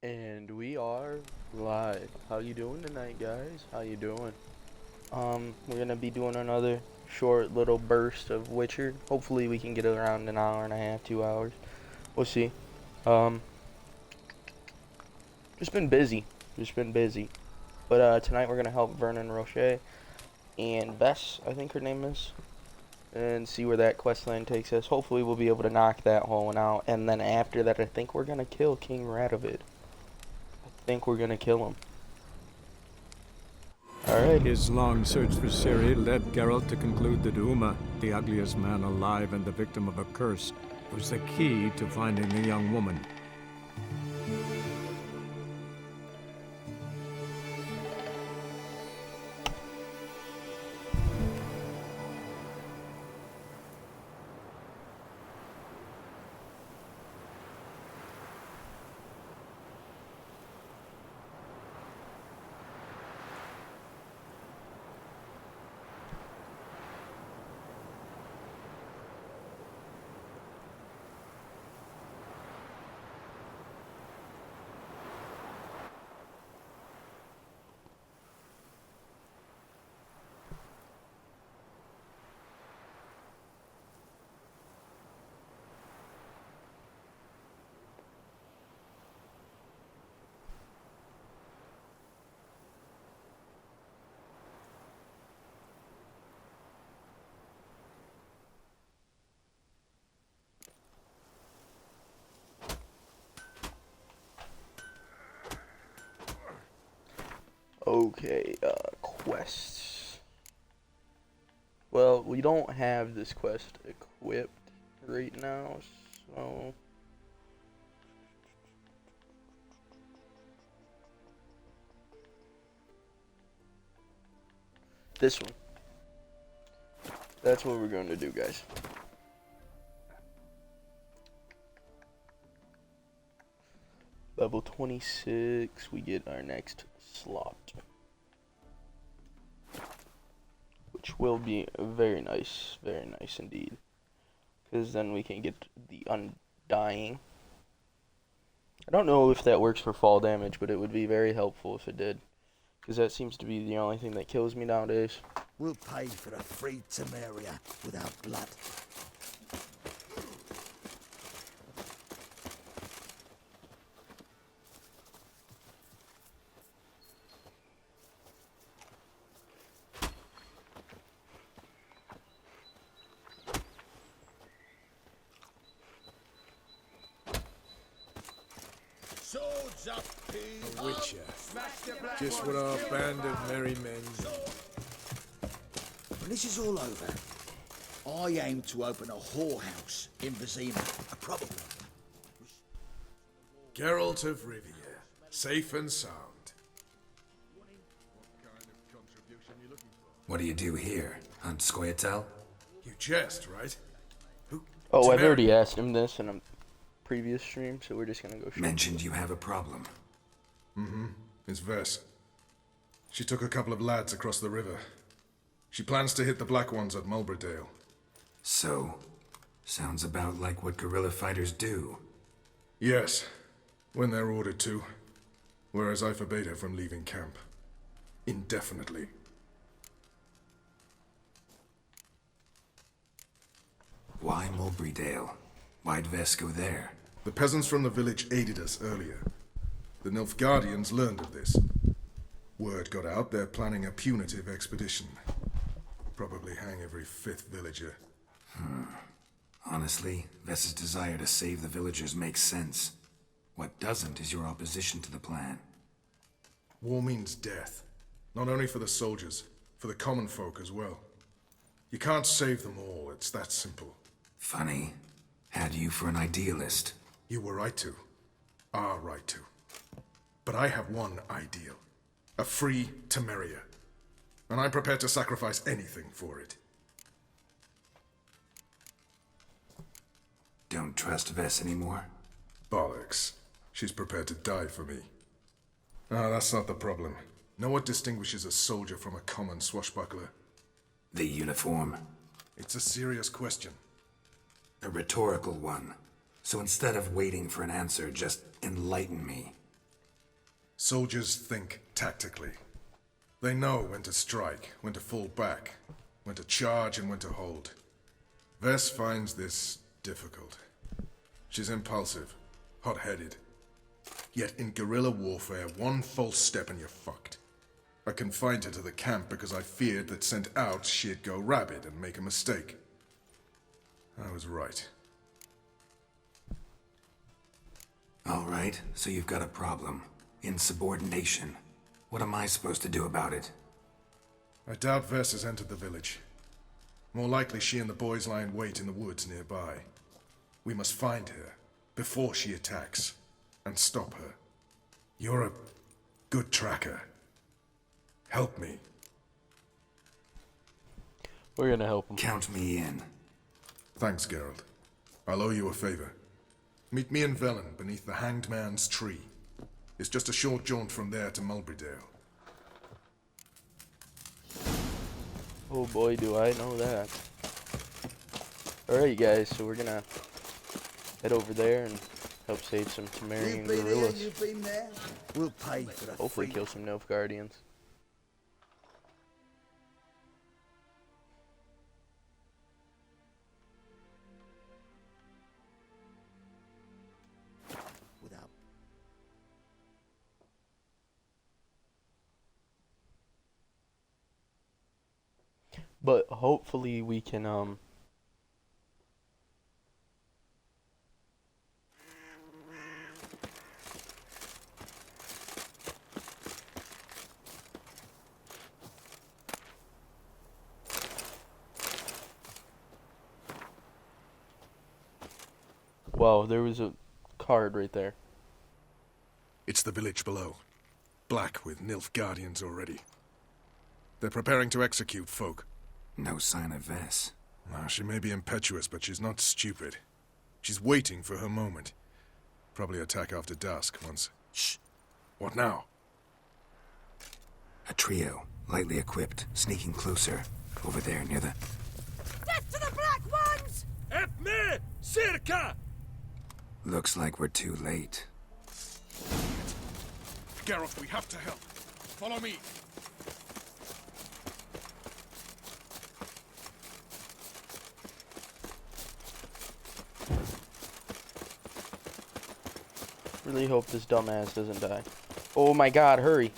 And we are live. How you doing tonight, guys? How you doing? We're gonna be doing another short little burst of Witcher. Hopefully we can get around an hour and a half, 2 hours. We'll see. Um, just been busy. Just been busy. But tonight we're gonna help Vernon Roche and Vess, I think her name is, and see where that quest line takes us. Hopefully we'll be able to knock that whole one out, and then after that I think we're gonna kill King Radovid. I think we're gonna kill him. Alright. His long search for Ciri led Geralt to conclude that Uma, the ugliest man alive and the victim of a curse, was the key to finding the young woman. Okay, quests. Well, we don't have this quest equipped right now, so... This one. That's what we're going to do, guys. Level 26, we get our next slot. Which will be very nice indeed. Because then we can get the Undying. I don't know if that works for fall damage, but it would be very helpful if it did. Because that seems to be the only thing that kills me nowadays. We'll pay for a free Temeria without blood. Swords up, A witcher. Just what our band of merry men need. When this is all over, I aim to open a whorehouse in Vizima. A proper one. Geralt of Rivia, safe and sound. What do you do here? Hunt Scoia'tael? You jest, right? Who? Oh, I've Temeria. already asked him this in a previous stream, so we're just gonna go straight. Mentioned you have a problem. It's Vess. She took a couple of lads across the river. She plans to hit the Black Ones at Mulbridale. So, sounds about like what guerrilla fighters do. Yes, when they're ordered to. Whereas I forbade her from leaving camp. Indefinitely. Why Mulbridale? Why'd Vess go there? The peasants from the village aided us earlier. The Nilfgaardians learned of this. Word got out they're planning a punitive expedition. Probably hang every fifth villager. Honestly, Vess's desire to save the villagers makes sense. What doesn't is your opposition to the plan. War means death. Not only for the soldiers, for the common folk as well. You can't save them all, it's that simple. Funny. Had you for an idealist. You were right to. Are right to. But I have one ideal. A free Temeria. And I'm prepared to sacrifice anything for it. Don't trust Vess anymore? Bollocks. She's prepared to die for me. Ah, that's not the problem. Know what distinguishes a soldier from a common swashbuckler? The uniform. It's a serious question. A rhetorical one. So instead of waiting for an answer, just enlighten me. Soldiers think tactically. They know when to strike, when to fall back, when to charge and when to hold. Vess finds this difficult. She's impulsive, hot-headed. Yet in guerrilla warfare, one false step and you're fucked. I confined her to the camp because I feared that sent out she'd go rabid and make a mistake. I was right. All right, so you've got a problem. Insubordination. What am I supposed to do about it? I doubt Vess has entered the village. More likely she and the boys lie in wait in the woods nearby. We must find her before she attacks and stop her. You're a good tracker. Help me. We're gonna help him. Count me in. Thanks, Geralt. I'll owe you a favor. Meet me in Velen beneath the Hanged Man's tree. It's just a short jaunt from there to Mulberydale. Oh boy, do I know that. Alright guys, so we're gonna head over there and help save some Temerian You've been here, guerrillas. you've been there. We'll pay for the Hopefully fee. kill some Nilfgaardians. Without But hopefully we can wow, there was a card right there. It's the village below. Black with Nilfgaardians already. They're preparing to execute folk. No sign of Vess. Now, she may be impetuous, but she's not stupid. She's waiting for her moment. Probably attack after dusk once. Shh. What now? A trio, lightly equipped, sneaking closer. Over there, near the... Death to the Black Ones! Ep9! Circa! Looks like we're too late. Geralt, we have to help. Follow me. Really hope this dumbass doesn't die. Oh my god, hurry.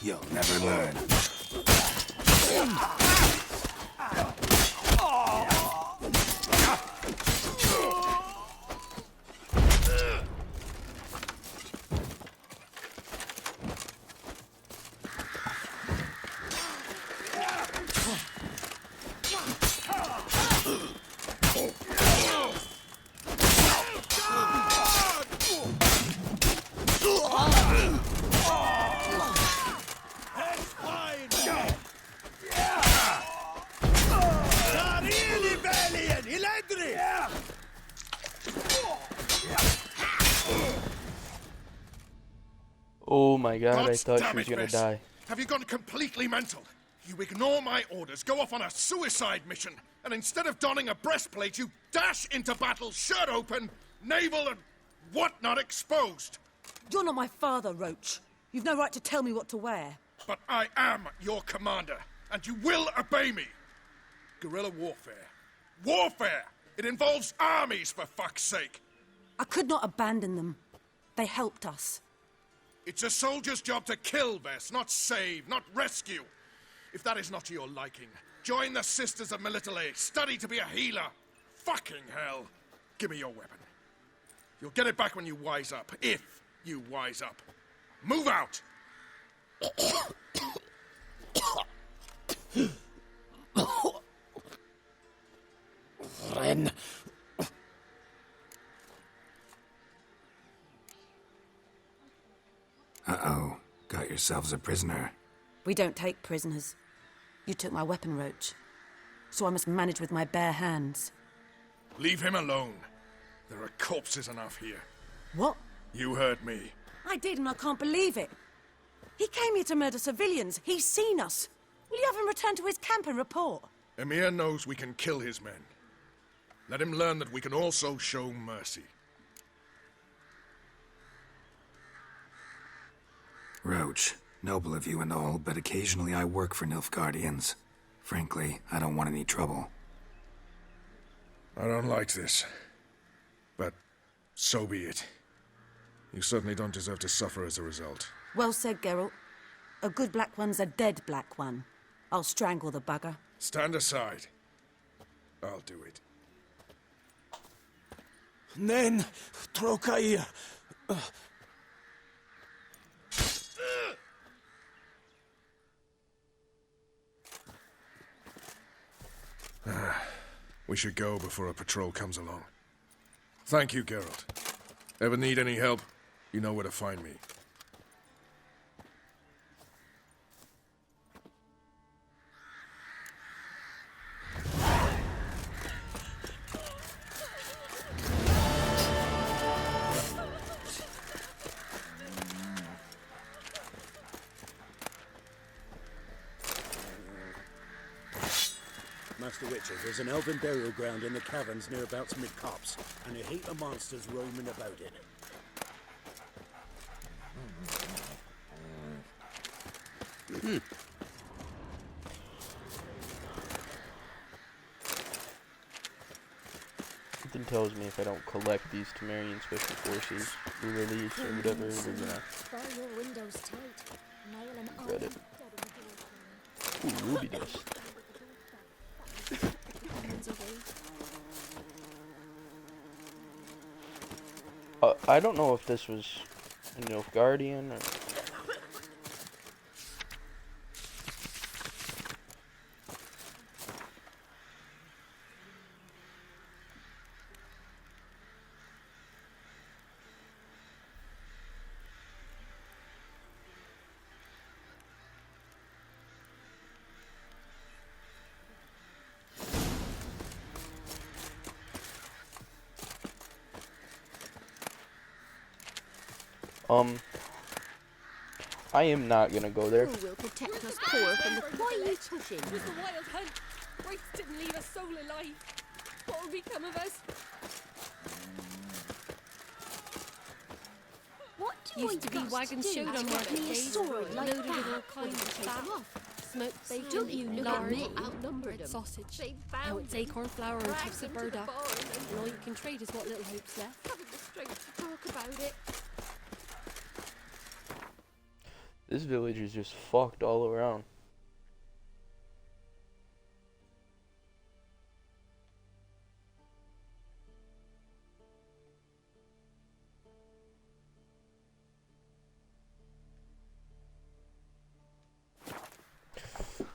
You'll never learn. Oh my god, I God's thought she damn was it, gonna Vess. die. Have you gone completely mental? You ignore my orders, go off on a suicide mission, and instead of donning a breastplate, you dash into battle, shirt open, navel and whatnot exposed. You're not my father, Roach. You've no right to tell me what to wear. But I am your commander, and you will obey me. Guerrilla warfare. Warfare! It involves armies, for fuck's sake. I could not abandon them. They helped us. It's a soldier's job to kill, Vess, not save, not rescue. If that is not to your liking, join the Sisters of Melitele, study to be a healer. Fucking hell. Give me your weapon. You'll get it back when you wise up, if you wise up. Move out! Ren. Uh-oh. Got yourselves a prisoner. We don't take prisoners. You took my weapon, Roach. So I must manage with my bare hands. Leave him alone. There are corpses enough here. What? You heard me. I did, and I can't believe it. He came here to murder civilians. He's seen us. Will you have him return to his camp and report? Emir knows we can kill his men. Let him learn that we can also show mercy. Roach, noble of you and all, but occasionally I work for Nilfgaardians. Frankly, I don't want any trouble. I don't like this. But so be it. You certainly don't deserve to suffer as a result. Well said, Geralt. A good black one's a dead black one. I'll strangle the bugger. Stand aside. I'll do it. Nen, Trokair. We should go before a patrol comes along. Thank you, Geralt. Ever need any help, you know where to find me. Master Witcher, there's an elven burial ground in the caverns nearabouts mid-copse, and a heap of monsters roaming about it. Something tells me if I don't collect these Temerian special forces release or whatever, we're gonna Bar your windows tight. Nail 'em all. regret it. Ooh, ruby dust. I don't know if this was a Nilfgaardian or... I am not gonna go there. Who will protect us poor from the... Why are you pushing? It was the wild hunt. Wraiths didn't leave a soul alive. What will become of us? What do Used to be wagons showed on market me a days, sword loaded like with that? all kinds of fat, smoked bacon, Don't you look at lard, me. outnumbered sausage. Now it's acorn flour and chips of burdock, and all you can trade is what little hope's left. Haven't the strength to talk about it. This village is just fucked all around.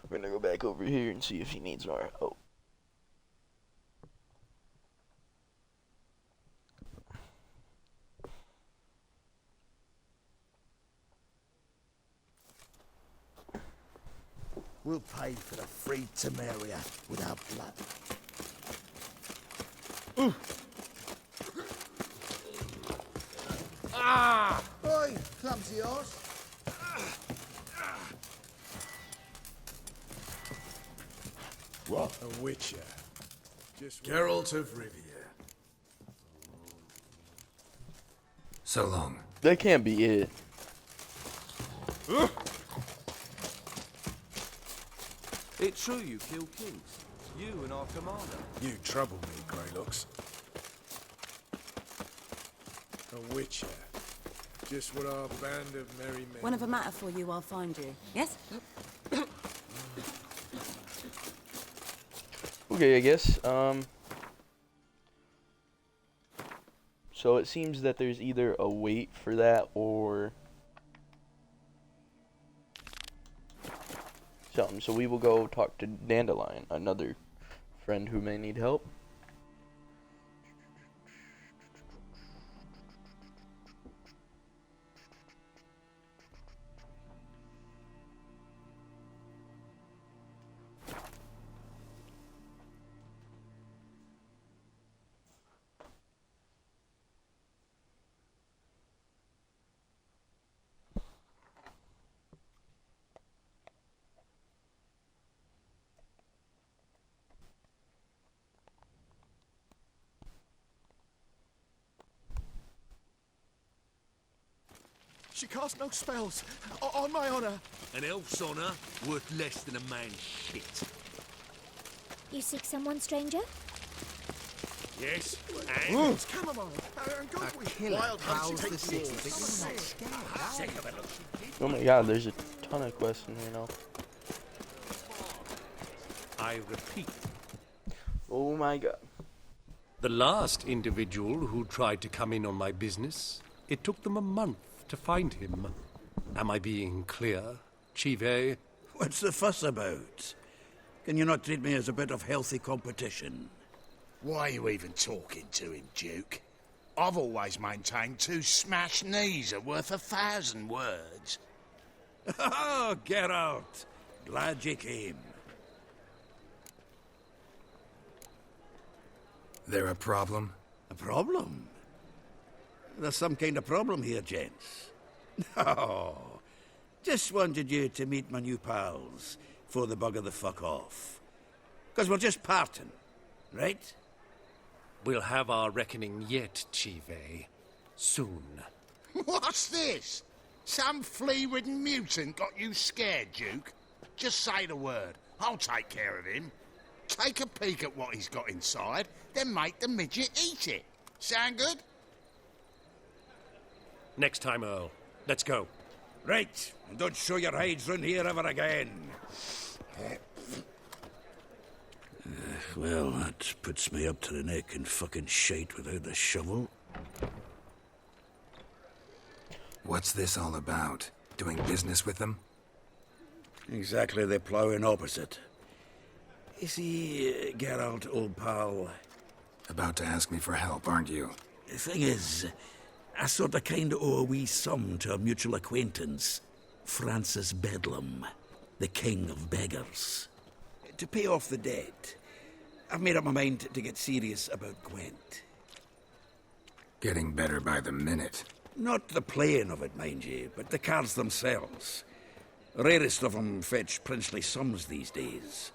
We're gonna go back over here and see if he needs our help. We'll pay for the free Temeria with our blood. Oi, clumsy horse. What? A Witcher. Just Geralt of Rivia. So long. That can't be it. It's true you killed kings. You and our commander. You trouble me, Greylocks. a Witcher. Just what our band of merry men... Whenever matter for you, I'll find you. Yes? Okay, I guess. So it seems that there's either a wait for that or something. So we will go talk to Dandelion, another friend who may need help. She casts no spells. On my honor. An elf's honour worth less than a man's shit. You seek someone, stranger? Yes, and It's chamomile. And go with wild hunts the take city, the but you're not scared. Sick of it. Oh my god, there's a ton of quests in here now. I repeat, Oh my god. the last individual who tried to come in on my business, it took them a month to find him. Am I being clear, Chive? What's the fuss about? Can you not treat me as a bit of healthy competition? Why are you even talking to him, Duke? I've always maintained 2 smashed knees are worth 1,000 words. Oh, Geralt. Glad you came. There a problem? A problem? There's some kind of problem here, gents. No. Just wanted you to meet my new pals before they bugger the fuck off. 'Cause we're just parting, right? We'll have our reckoning yet, Chive. Soon. What's this? Some flea-ridden mutant got you scared, Duke? Just say the word. I'll take care of him. Take a peek at what he's got inside, then make the midget eat it. Sound good? Next time, Earl. Let's go. Right, and don't show your hides round here ever again. Well, that puts me up to the neck in fucking shite without the shovel. What's this all about? Doing business with them? Exactly the ploughing opposite. You see, Geralt, old pal, About to ask me for help, aren't you? the thing is, I sort of kind of owe a wee sum to a mutual acquaintance, Francis Bedlam, the king of beggars. To pay off the debt, I've made up my mind to get serious about Gwent. Getting better by the minute. Not the playing of it, mind you, but the cards themselves. Rarest of them fetch princely sums these days.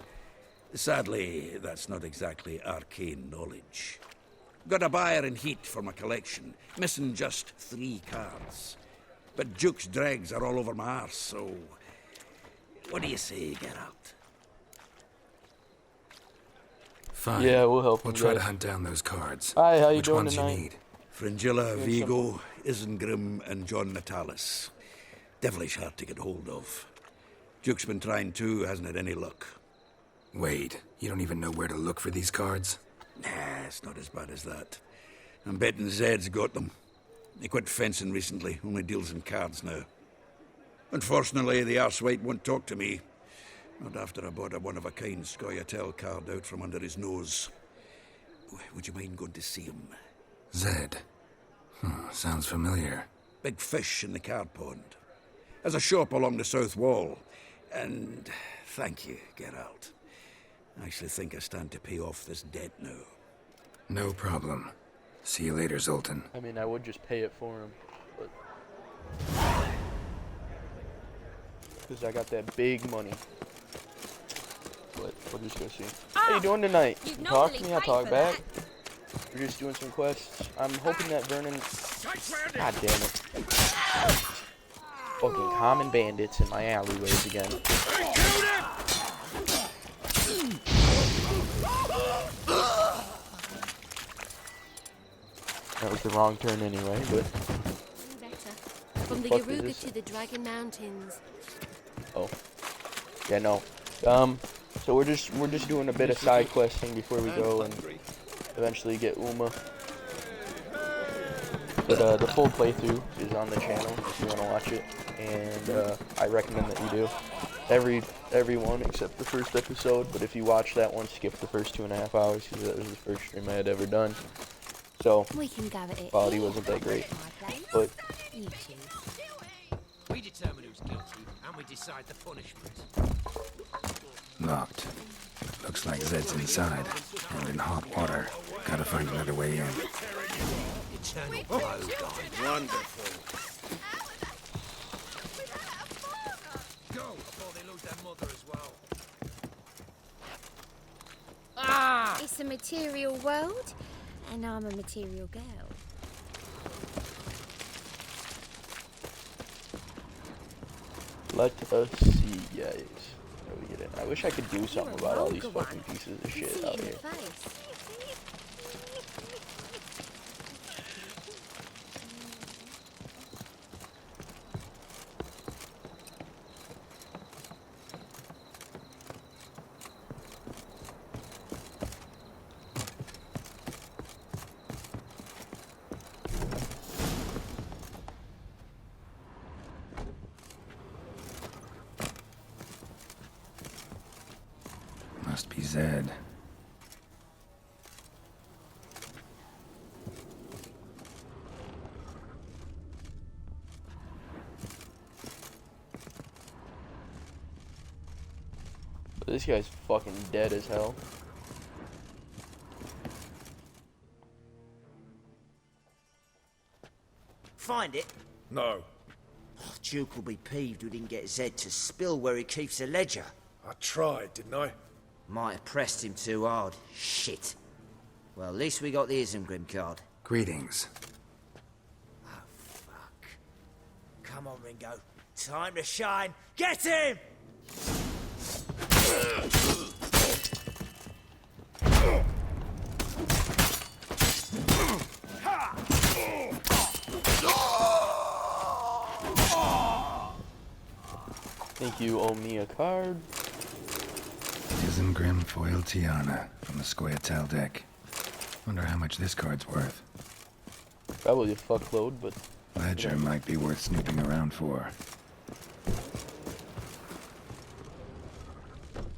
Sadly, that's not exactly arcane knowledge. Got a buyer in heat for my collection, missing just 3 cards. But Duke's dregs are all over my arse, so... What do you say, Geralt? Fine. Yeah, we'll help We'll him, try to guys. hunt down those cards. Hi, how you Which doing ones tonight? you need? Fringilla, Doing Vigo, Isengrim, and John Natalis. Devilish hard to get hold of. Duke's been trying too, hasn't had any luck. Wait, you don't even know where to look for these cards? Nah, it's not as bad as that. I'm betting Zed's got them. He quit fencing recently, only deals in cards now. Unfortunately, the arsewite won't talk to me. Not after I bought a one-of-a-kind Scoia'tael card out from under his nose. Would you mind going to see him? Zed. Sounds familiar. Big fish in the card pond. Has a shop along the south wall. And thank you, Geralt. I actually think I stand to pay off this debt now. No problem. See you later, Zoltan. I mean, I would just pay it for him, but... Because I got that big money. But we're just gonna see. How you doing tonight? You You talk to normally me, I'll pay talk for back. We're just doing some quests. I'm hoping that Vernon... God damn it. Fucking common bandits in my alleyways again. That was the wrong turn anyway, but... Better. From the Fuck is Yaruga this? to the Dragon Mountains. Oh. Yeah, no. So we're just doing a bit of side questing before we go and eventually get Uma. But the full playthrough is on the channel if you want to watch it, and I recommend that you do. Every one except the first episode, but if you watch that one, skip the first 2.5 hours because that was the first stream I had ever done. So We can go at it. quality wasn't that great, but You choose. We determine who's guilty, and we decide the punishment. Locked. Looks like Zed's inside, and in hot water. Gotta find another way in. Eternal blow, guys. Wonderful. Go before they lose their mother as well. It's a material world, and I'm a material girl. Let us see, guys. How do we get it? I wish I could do something about all these fucking pieces of shit out here. Must be Zed. This guy's fucking dead as hell. Find it? No. Oh, Duke will be peeved we didn't get Zed to spill where he keeps the ledger. I tried, didn't I? Might have pressed him too hard. Shit. Well, at least we got the Isengrim card. Greetings. Oh, fuck. Come on, Ringo. Time to shine. Get him! Think you owe me a card? Isengrim Foil Tiana from the Scoia'tael deck. Wonder how much this card's worth. Probably a fuckload, but... Ledger might be worth snooping around for.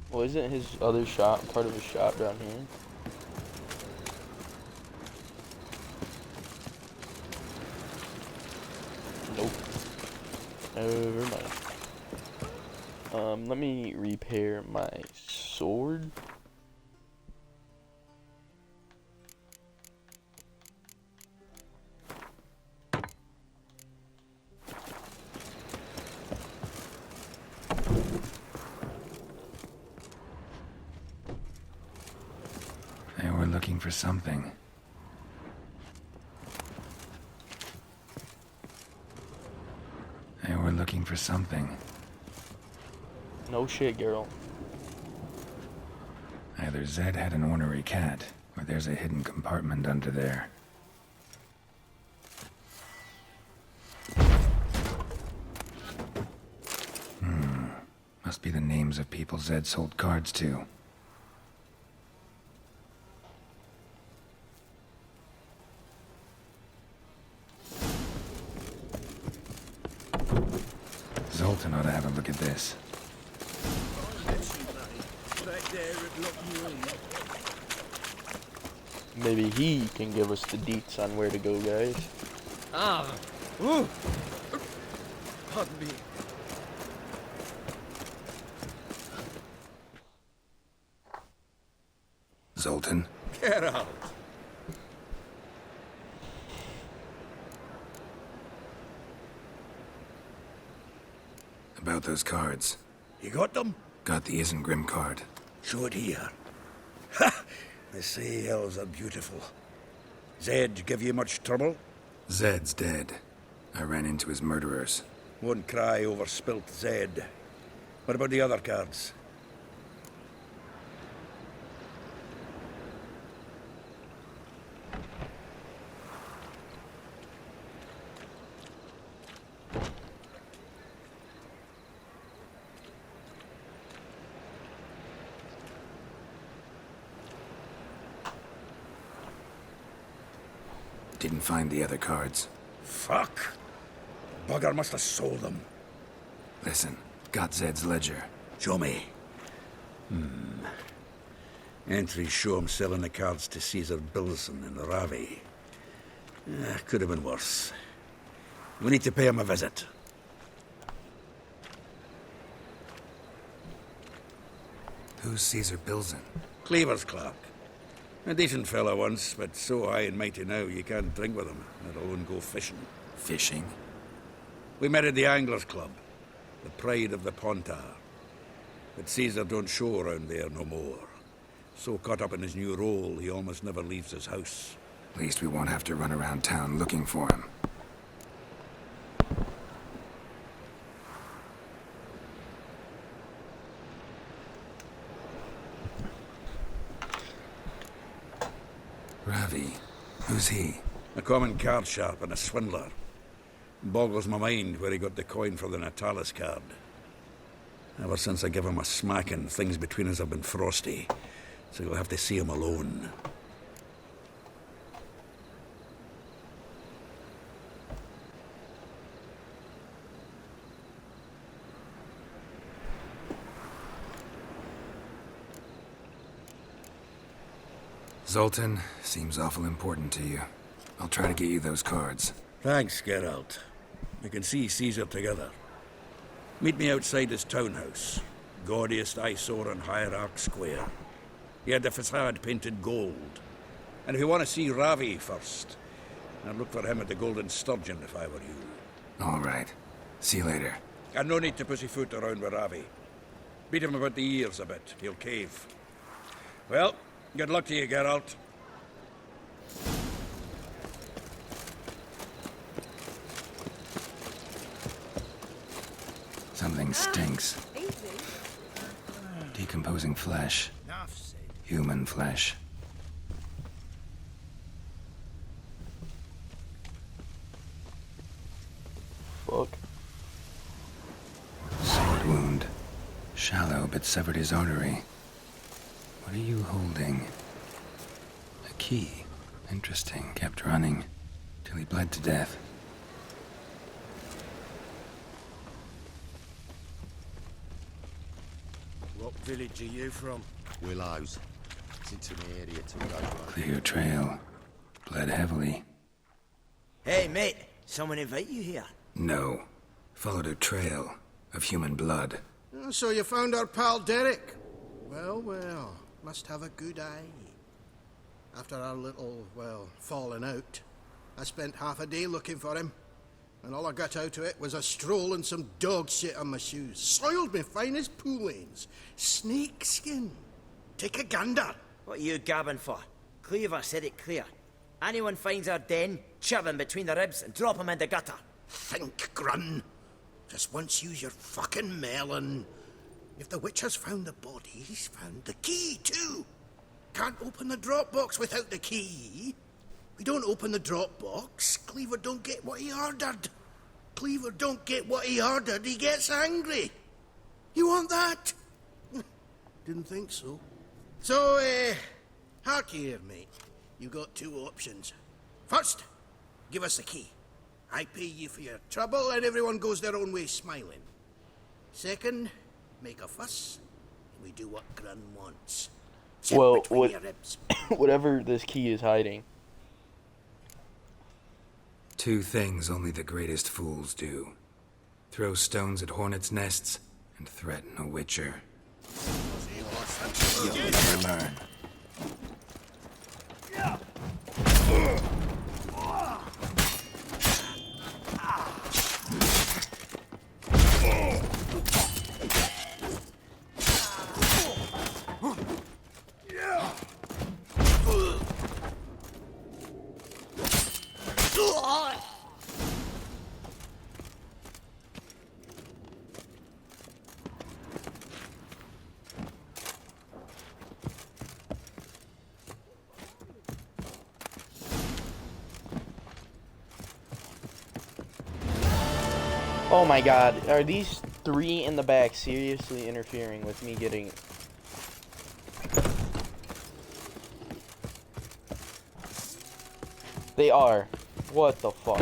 Well, isn't his other shop part of his shop down here? Nope. Never mind. Let me repair my sword. They were looking for something. They were looking for something. No shit, girl. Either Zed had an ornery cat, or there's a hidden compartment under there. Must be the names of people Zed sold cards to. Zoltan ought to have a look at this. Maybe he can give us the deets on where to go, guys. Ah! Ooh! Pardon me. Zoltan? Get out. About those cards. You got them? Got the Isengrim card. Show it here. Ha! They say elves are beautiful. Zed give you much trouble? Zed's dead. I ran into his murderers. Won't cry over spilt Zed. What about the other cards? Didn't find the other cards. Fuck! Bugger must have sold them. Listen, got Zed's ledger. Show me. Entries show him selling the cards to Caesar Bilson in Ravi. Could have been worse. We need to pay him a visit. Who's Caesar Bilson? Cleaver's clerk. A decent fellow once, but so high and mighty now you can't drink with him, let alone go fishing. Fishing? We met at the Anglers Club, the pride of the Pontar. But Caesar don't show around there no more. So caught up in his new role, he almost never leaves his house. At least we won't have to run around town looking for him. Ravi. Who's he? A common card sharp and a swindler. Boggles my mind where he got the coin for the Natalis card. Ever since I gave him a smacking, things between us have been frosty. So you'll have to see him alone. Zoltan, seems awful important to you. I'll try to get you those cards. Thanks, Geralt. We can see Caesar together. Meet me outside his townhouse. Gaudiest eyesore on Hierarch Square. He had the facade painted gold. And if you want to see Ravi first, I'd look for him at the Golden Sturgeon if I were you. All right. See you later. And no need to pussyfoot around with Ravi. Beat him about the ears a bit. He'll cave. Well, good luck to you, Geralt. Something stinks. Decomposing flesh. Human flesh. Fuck. Sword wound. Shallow, but severed his artery. What are you holding? A key. Interesting. Kept running. Till he bled to death. What village are you from? Willows. It's into the area to go. Clear trail. Bled heavily. Hey, mate. Someone invite you here? No. Followed a trail of human blood. Oh, so you found our pal Derek? Well, well. Must have a good eye. After our little, well, falling out, I spent half a day looking for him. And all I got out of it was a stroll and some dog shit on my shoes. Soiled me finest pool lanes. Snake skin. Take a gander. What are you gabbing for? Cleaver said it clear. Anyone finds our den, shove him between the ribs and drop him in the gutter. Think, Grun. Just once use your fucking melon. If the witch has found the body, he's found the key, too. Can't open the drop box without the key. We don't open the drop box, Cleaver don't get what he ordered. Cleaver don't get what he ordered, he gets angry. You want that? Didn't think so. So, hark here, mate. You got two options. First, give us the key. I pay you for your trouble and everyone goes their own way smiling. Second, make a fuss, and we do what Grun wants. Sit Well, between your ribs. whatever this key is hiding. Two things only the greatest fools do. Throw stones at hornets' nests and threaten a witcher. You'll never learn. Oh my god, are these three in the back seriously interfering with me getting... They are. What the fuck?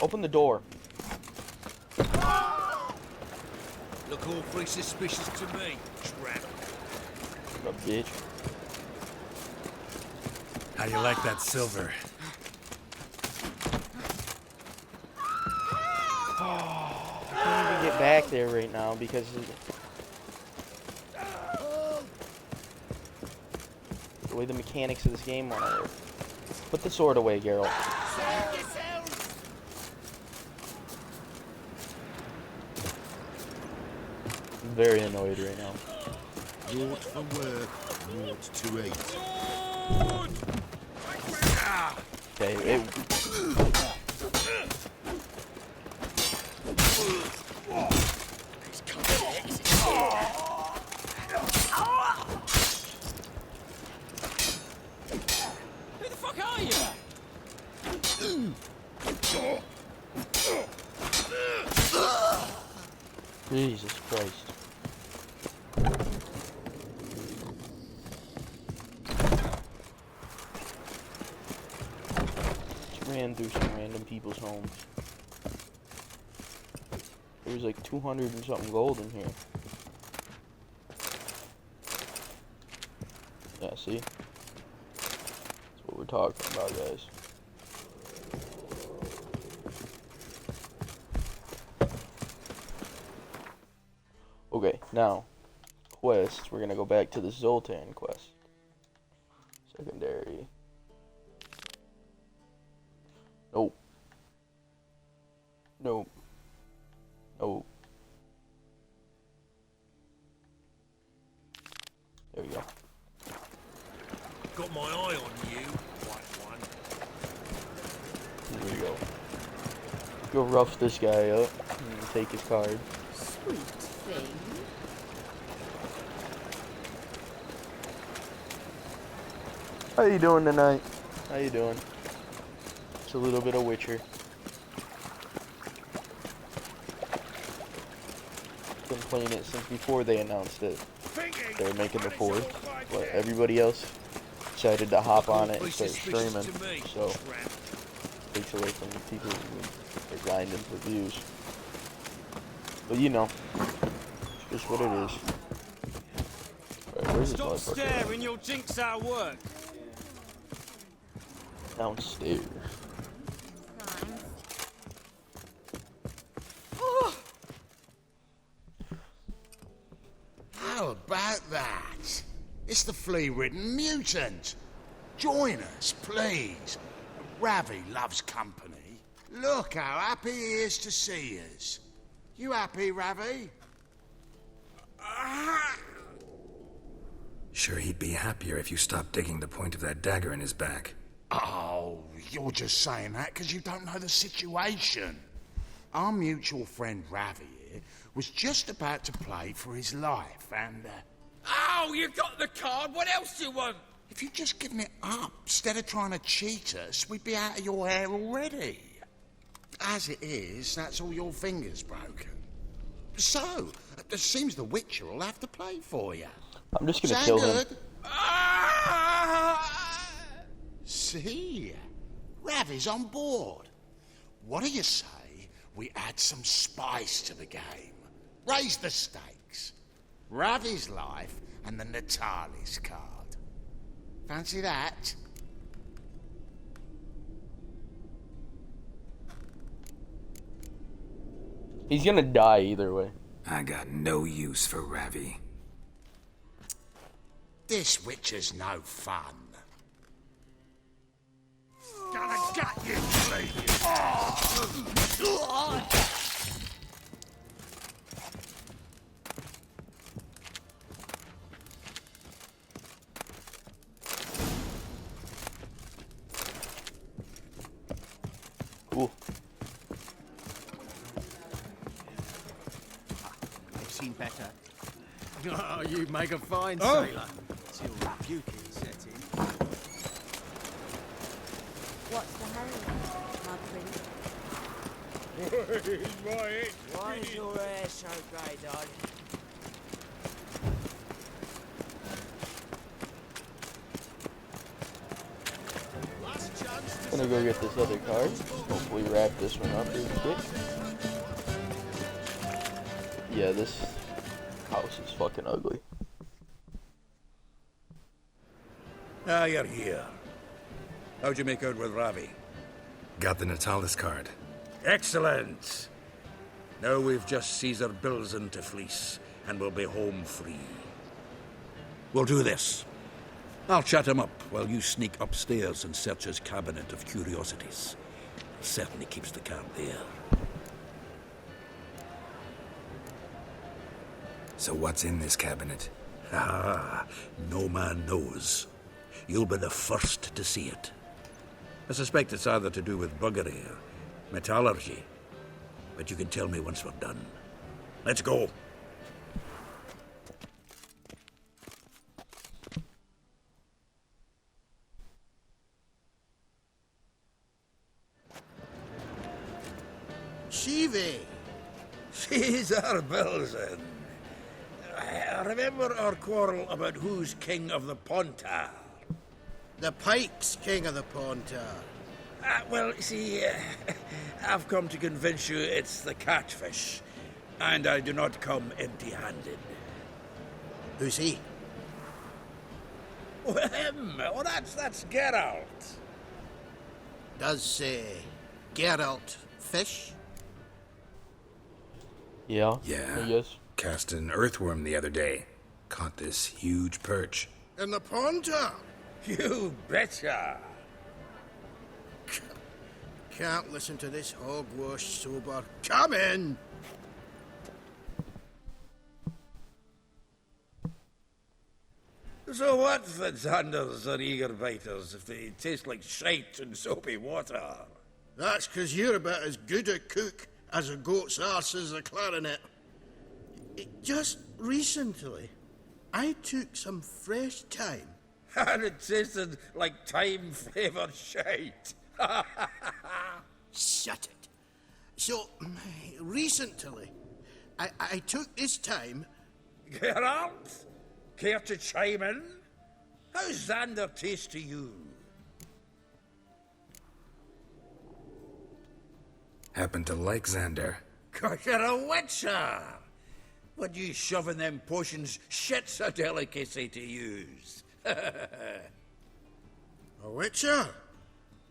Open the door. Look awfully suspicious to me, tramp. A bitch. How do you like that silver? I can't even get back there right now because the way the mechanics of this game want to work. Put the sword away, Geralt. I'm very annoyed right now. Naught for work, naught to eat. Okay, Jesus Christ. Just ran through some random people's homes. There was like 200 and something gold in here. Yeah, see? That's what we're talking about, guys. Okay, now, quest. We're gonna go back to the Zoltan quest. Secondary. Nope. Nope. Nope. There we go. Got my eye on you, white one. Here we go. Go rough this guy up and take his card. Sweet thing. How you doing tonight? How you doing? It's a little bit of Witcher. Been playing it since before they announced it. They were making the 4th, but everybody else decided to hop on it and start streaming, so it takes away from the people who are grinding for views. But you know, it's just what it is. Alright, where's this Stop motherfucker? staring, you'll jinx our work. Downstairs. How about that? It's the flea-ridden mutant. Join us, please. Ravi loves company. Look how happy he is to see us. You happy, Ravi? Sure, he'd be happier if you stopped digging the point of that dagger in his back. Oh, you're just saying that because you don't know the situation. Our mutual friend Ravi here was just about to play for his life and... Oh, you got the card. What else do you want? If you'd just given it up, instead of trying to cheat us, we'd be out of your hair already. As it is, that's all your fingers broken. So, it seems the Witcher will have to play for you. I'm just gonna Sound kill good? him. See? Ravi's on board. What do you say we add some spice to the game? Raise the stakes. Ravi's life and the Natalis card. Fancy that? He's gonna die either way. I got no use for Ravi. This Witcher's no fun. Gonna gut you, please. Cool. I've seen better. Oh, you make a fine Oh. sailor. Till the puking set in. What's the hurry, my prince? Why is your hair so grey, darling? Gonna go get this other card. Hopefully wrap this one up real quick. Yeah, this house is fucking ugly. Ah, you're here. How'd you make out with Ravi? Got the Natalis card. Excellent! Now we've just Caesar Bilzen to fleece, and we'll be home free. We'll do this. I'll chat him up while you sneak upstairs and search his cabinet of curiosities. Certainly keeps the card there. So what's in this cabinet? Ah, no man knows. You'll be the first to see it. I suspect it's either to do with buggery or metallurgy. But you can tell me once we're done. Let's go. Shivi. She's our Belzen. Remember our quarrel about who's king of the Pontar? The Pike's king of the Pontar. Well, see, I've come to convince you it's the catfish, and I do not come empty-handed. Who's he? Well, him. Oh, that's Geralt. Does Geralt fish? Yeah. Yeah. Yes. Cast an earthworm the other day. Caught this huge perch. In the Pontar? You betcha. Can't listen to this hogwash sober. Come in! So what the Xanders are eager biters if they taste like shite and soapy water? That's 'cause you're about as good a cook as a goat's arse is a clarinet. Just recently, I took some fresh thyme. And it tasted like thyme-flavoured shite. Shut it. So, recently, I took this thyme. Geralt? Care to chime in? How's Xander taste to you? Happen to like Xander. 'Cause you're a witcher. But you shoving them potions shit's a delicacy to use. A witcher?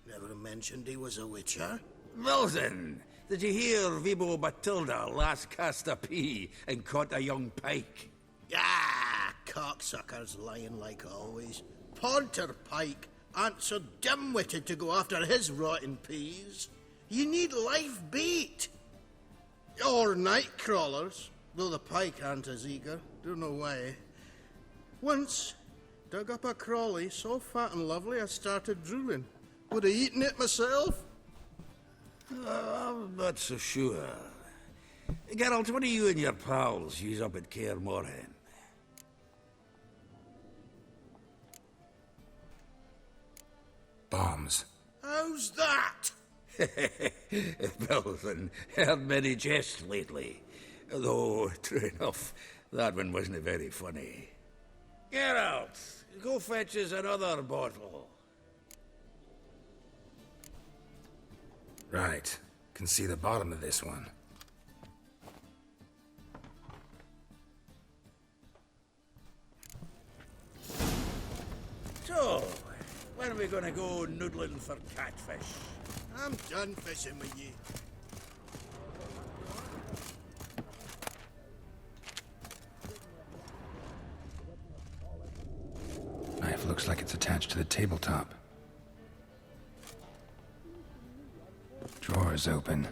Never mentioned he was a witcher. Wilson, did you hear Vibo Matilda last cast a pea and caught a young pike? Ah, cocksuckers lying like always. Pontar Pike aren't so dim-witted to go after his rotten peas. You need live bait. Or night crawlers, though the pike aren't as eager. Don't know why. Once, dug up a crawly so fat and lovely I started drooling. Would have eaten it myself. I'm not so sure. Geralt, what do you and your pals use up at Kaer Morhen? Bombs. How's that? Belzen, heard many jests lately. Though, true enough, that one wasn't very funny. Geralt, go fetch us another bottle. Right. Can see the bottom of this one. So, when are we gonna go noodling for catfish? I'm done fishing with you. Knife looks like it's attached to the tabletop. Drawer's open.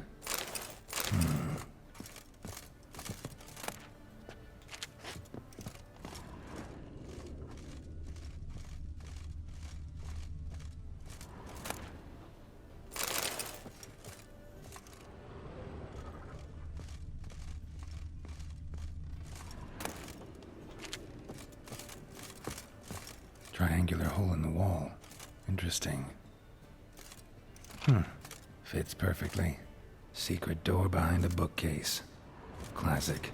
Triangular hole in the wall. Interesting. Fits perfectly. Secret door behind a bookcase. Classic.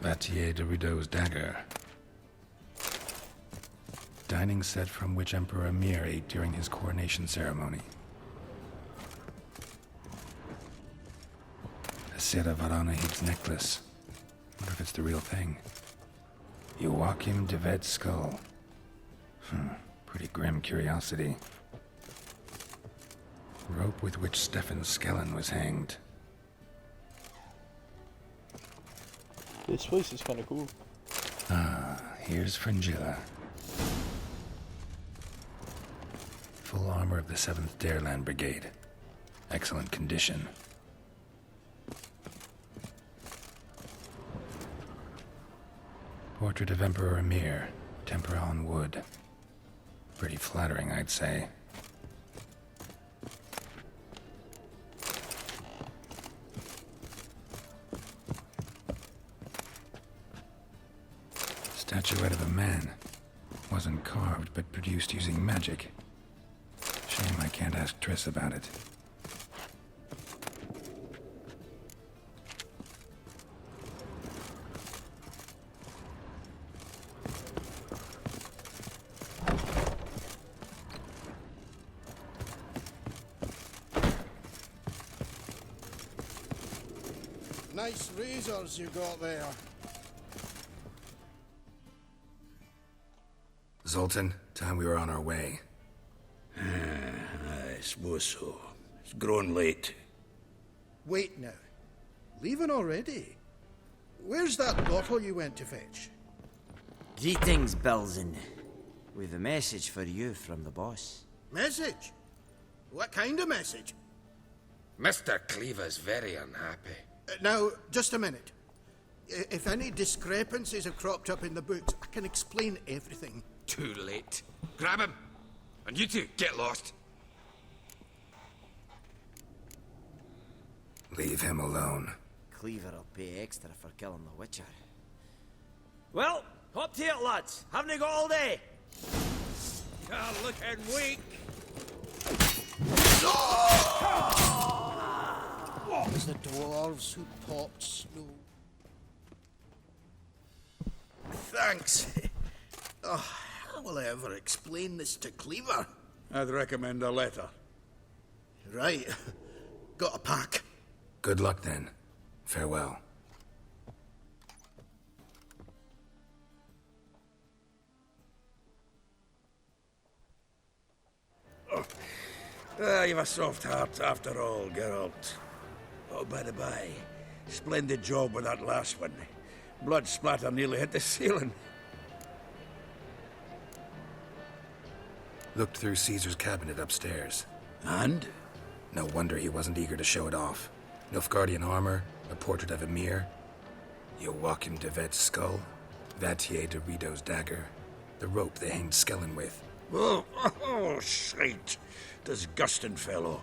Vatier de Rideau's dagger. Dining set from which Emperor Emir ate during his coronation ceremony. A Sera Varanahid's necklace. Wonder if it's the real thing. Joachim de Ved's skull. Pretty grim curiosity. Rope with which Stefan Skellen was hanged. This place is kind of cool. Here's Fringilla. Full armor of the 7th Dareland Brigade. Excellent condition. Portrait of Emperor Emir, tempera on wood. Pretty flattering, I'd say. Statuette of a man. Wasn't carved, but produced using magic. Shame I can't ask Triss about it. Nice razors you got there. Zoltan, time we were on our way. I suppose so. It's grown late. Wait now. Leaving already? Where's that bottle you went to fetch? Greetings, Bilzen. We've a message for you from the boss. Message? What kind of message? Mr. Cleaver's very unhappy. Now, just a minute. If any discrepancies have cropped up in the books, I can explain everything. Too late. Grab him! And you two, get lost. Leave him alone. Cleaver will pay extra for killing the Witcher. Well, hop to it, lads. Haven't you got all day? You're looking weak. It was the dwarves who popped Snow. Thanks. Oh, how will I ever explain this to Cleaver? I'd recommend a letter. Right. Got a pack. Good luck then. Farewell. You've a soft heart after all, Geralt. Oh, by the by, splendid job with that last one. Blood splatter nearly hit the ceiling. Looked through Caesar's cabinet upstairs. And? No wonder he wasn't eager to show it off. Nilfgaardian armor, a portrait of Emir, Joachim de Vet's skull, Vatier de Rideau's dagger, the rope they hanged Skellen with. Oh, shite. Disgusting fellow.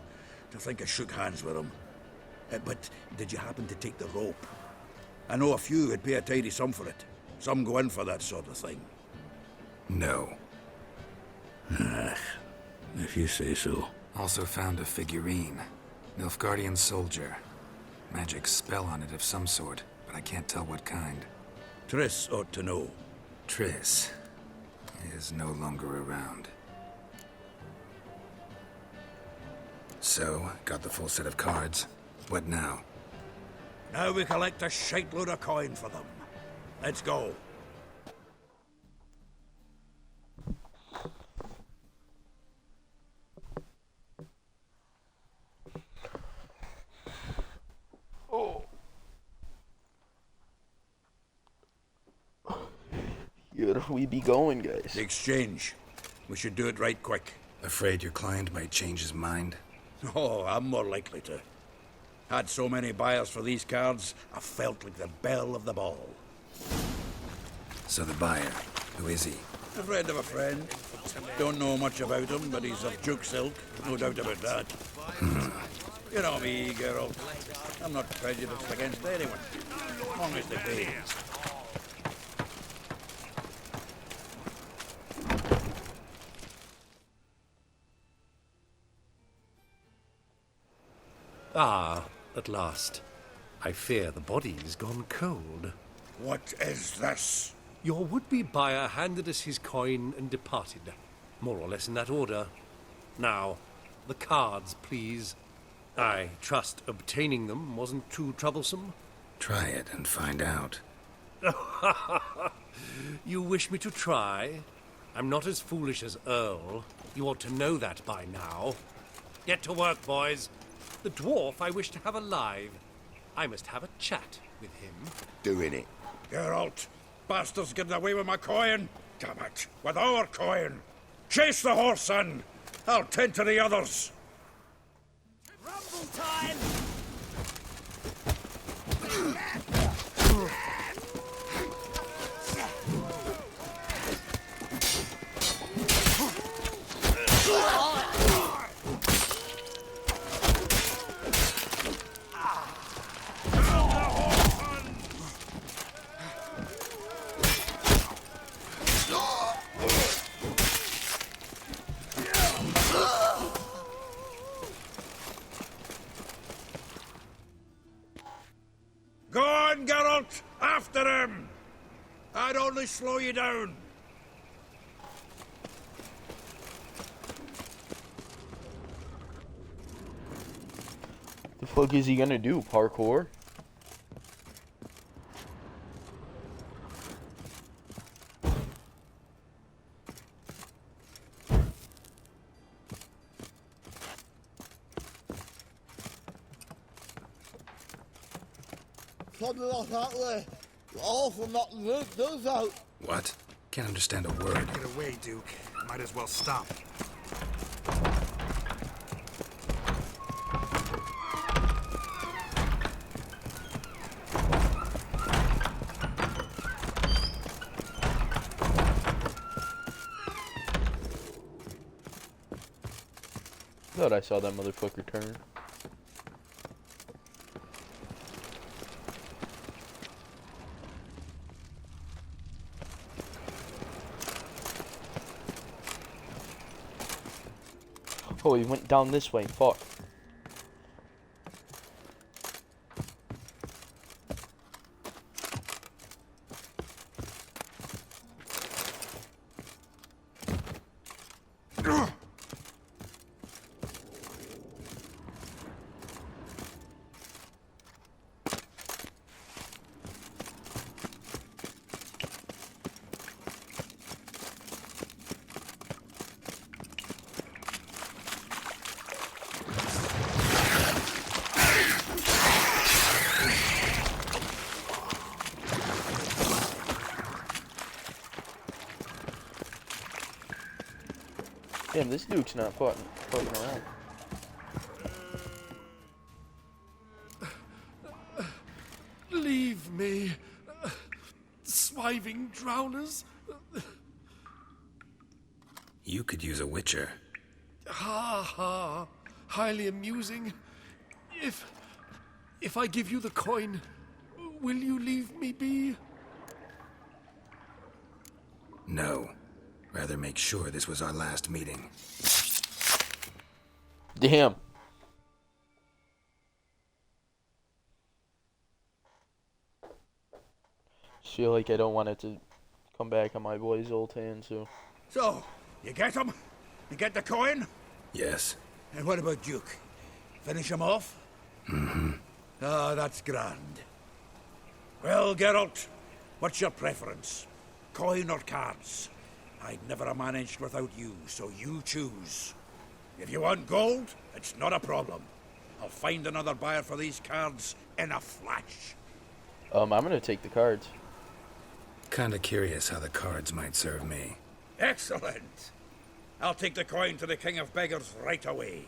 To think I shook hands with him. But did you happen to take the rope? I know a few would pay a tidy sum for it. Some go in for that sort of thing. No. If you say so. Also found a figurine. Nilfgaardian soldier. Magic spell on it of some sort, but I can't tell what kind. Triss ought to know. Triss is no longer around. So, got the full set of cards. What now? Now we collect a shite load of coin for them. Let's go. Here we be going, guys. The exchange. We should do it right quick. Afraid your client might change his mind? Oh, I'm more likely to. Had so many buyers for these cards, I felt like the belle of the ball. So the buyer, who is he? A friend of a friend. Don't know much about him, but he's of Duke silk, no doubt about that. You know me, Geralt. I'm not prejudiced against anyone, as long as they pay. Ah, at last. I fear the body's gone cold. What is this? Your would-be buyer handed us his coin and departed. More or less in that order. Now, the cards, please. I trust obtaining them wasn't too troublesome? Try it and find out. You wish me to try? I'm not as foolish as Earl. You ought to know that by now. Get to work, boys. The dwarf I wish to have alive. I must have a chat with him. Doing it. Geralt, bastards getting away with my coin. Damn it, with our coin. Chase the horse, son. I'll tend to the others. Rumble time! me slow you down. The fuck is he gonna do? Parkour? Something like that way. Awful not to look those out. What? Can't understand a word. Get away, Duke. Might as well stop. Thought I saw that motherfucker turn. Oh, he went down this way. Fuck. Damn, this Duke's not fucking around. Leave me, swiving drowners. You could use a witcher. Ha ha, highly amusing. If I give you the coin, will you leave me be? No. Rather make sure this was our last meeting. Damn. Feel like I don't want it to come back on my boy's old hand, so. So, you get him? You get the coin? Yes. And what about Duke? Finish him off? Mm-hmm. Ah, that's grand. Well, Geralt, what's your preference? Coin or cards? I'd never have managed without you, so you choose. If you want gold, it's not a problem. I'll find another buyer for these cards in a flash. I'm gonna take the cards. Kinda curious how the cards might serve me. Excellent. I'll take the coin to the King of Beggars right away.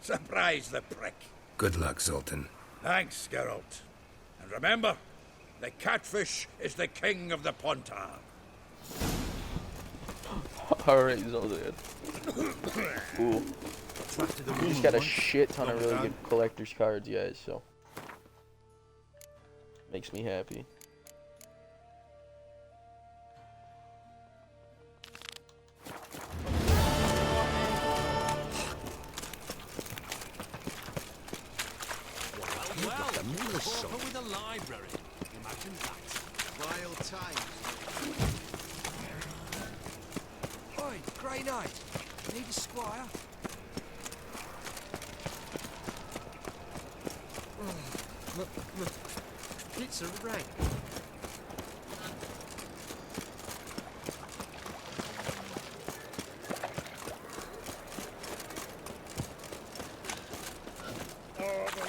Surprise the prick. Good luck, Zoltan. Thanks, Geralt. And remember, the catfish is the king of the Pontar. Alright, Zoltan. Cool. We just got a shit ton of really good collector's cards, guys, so. Makes me happy. Well, with a library. Imagine that. Wild times. Oi, Grey Knight. Need a squire? It's a rank.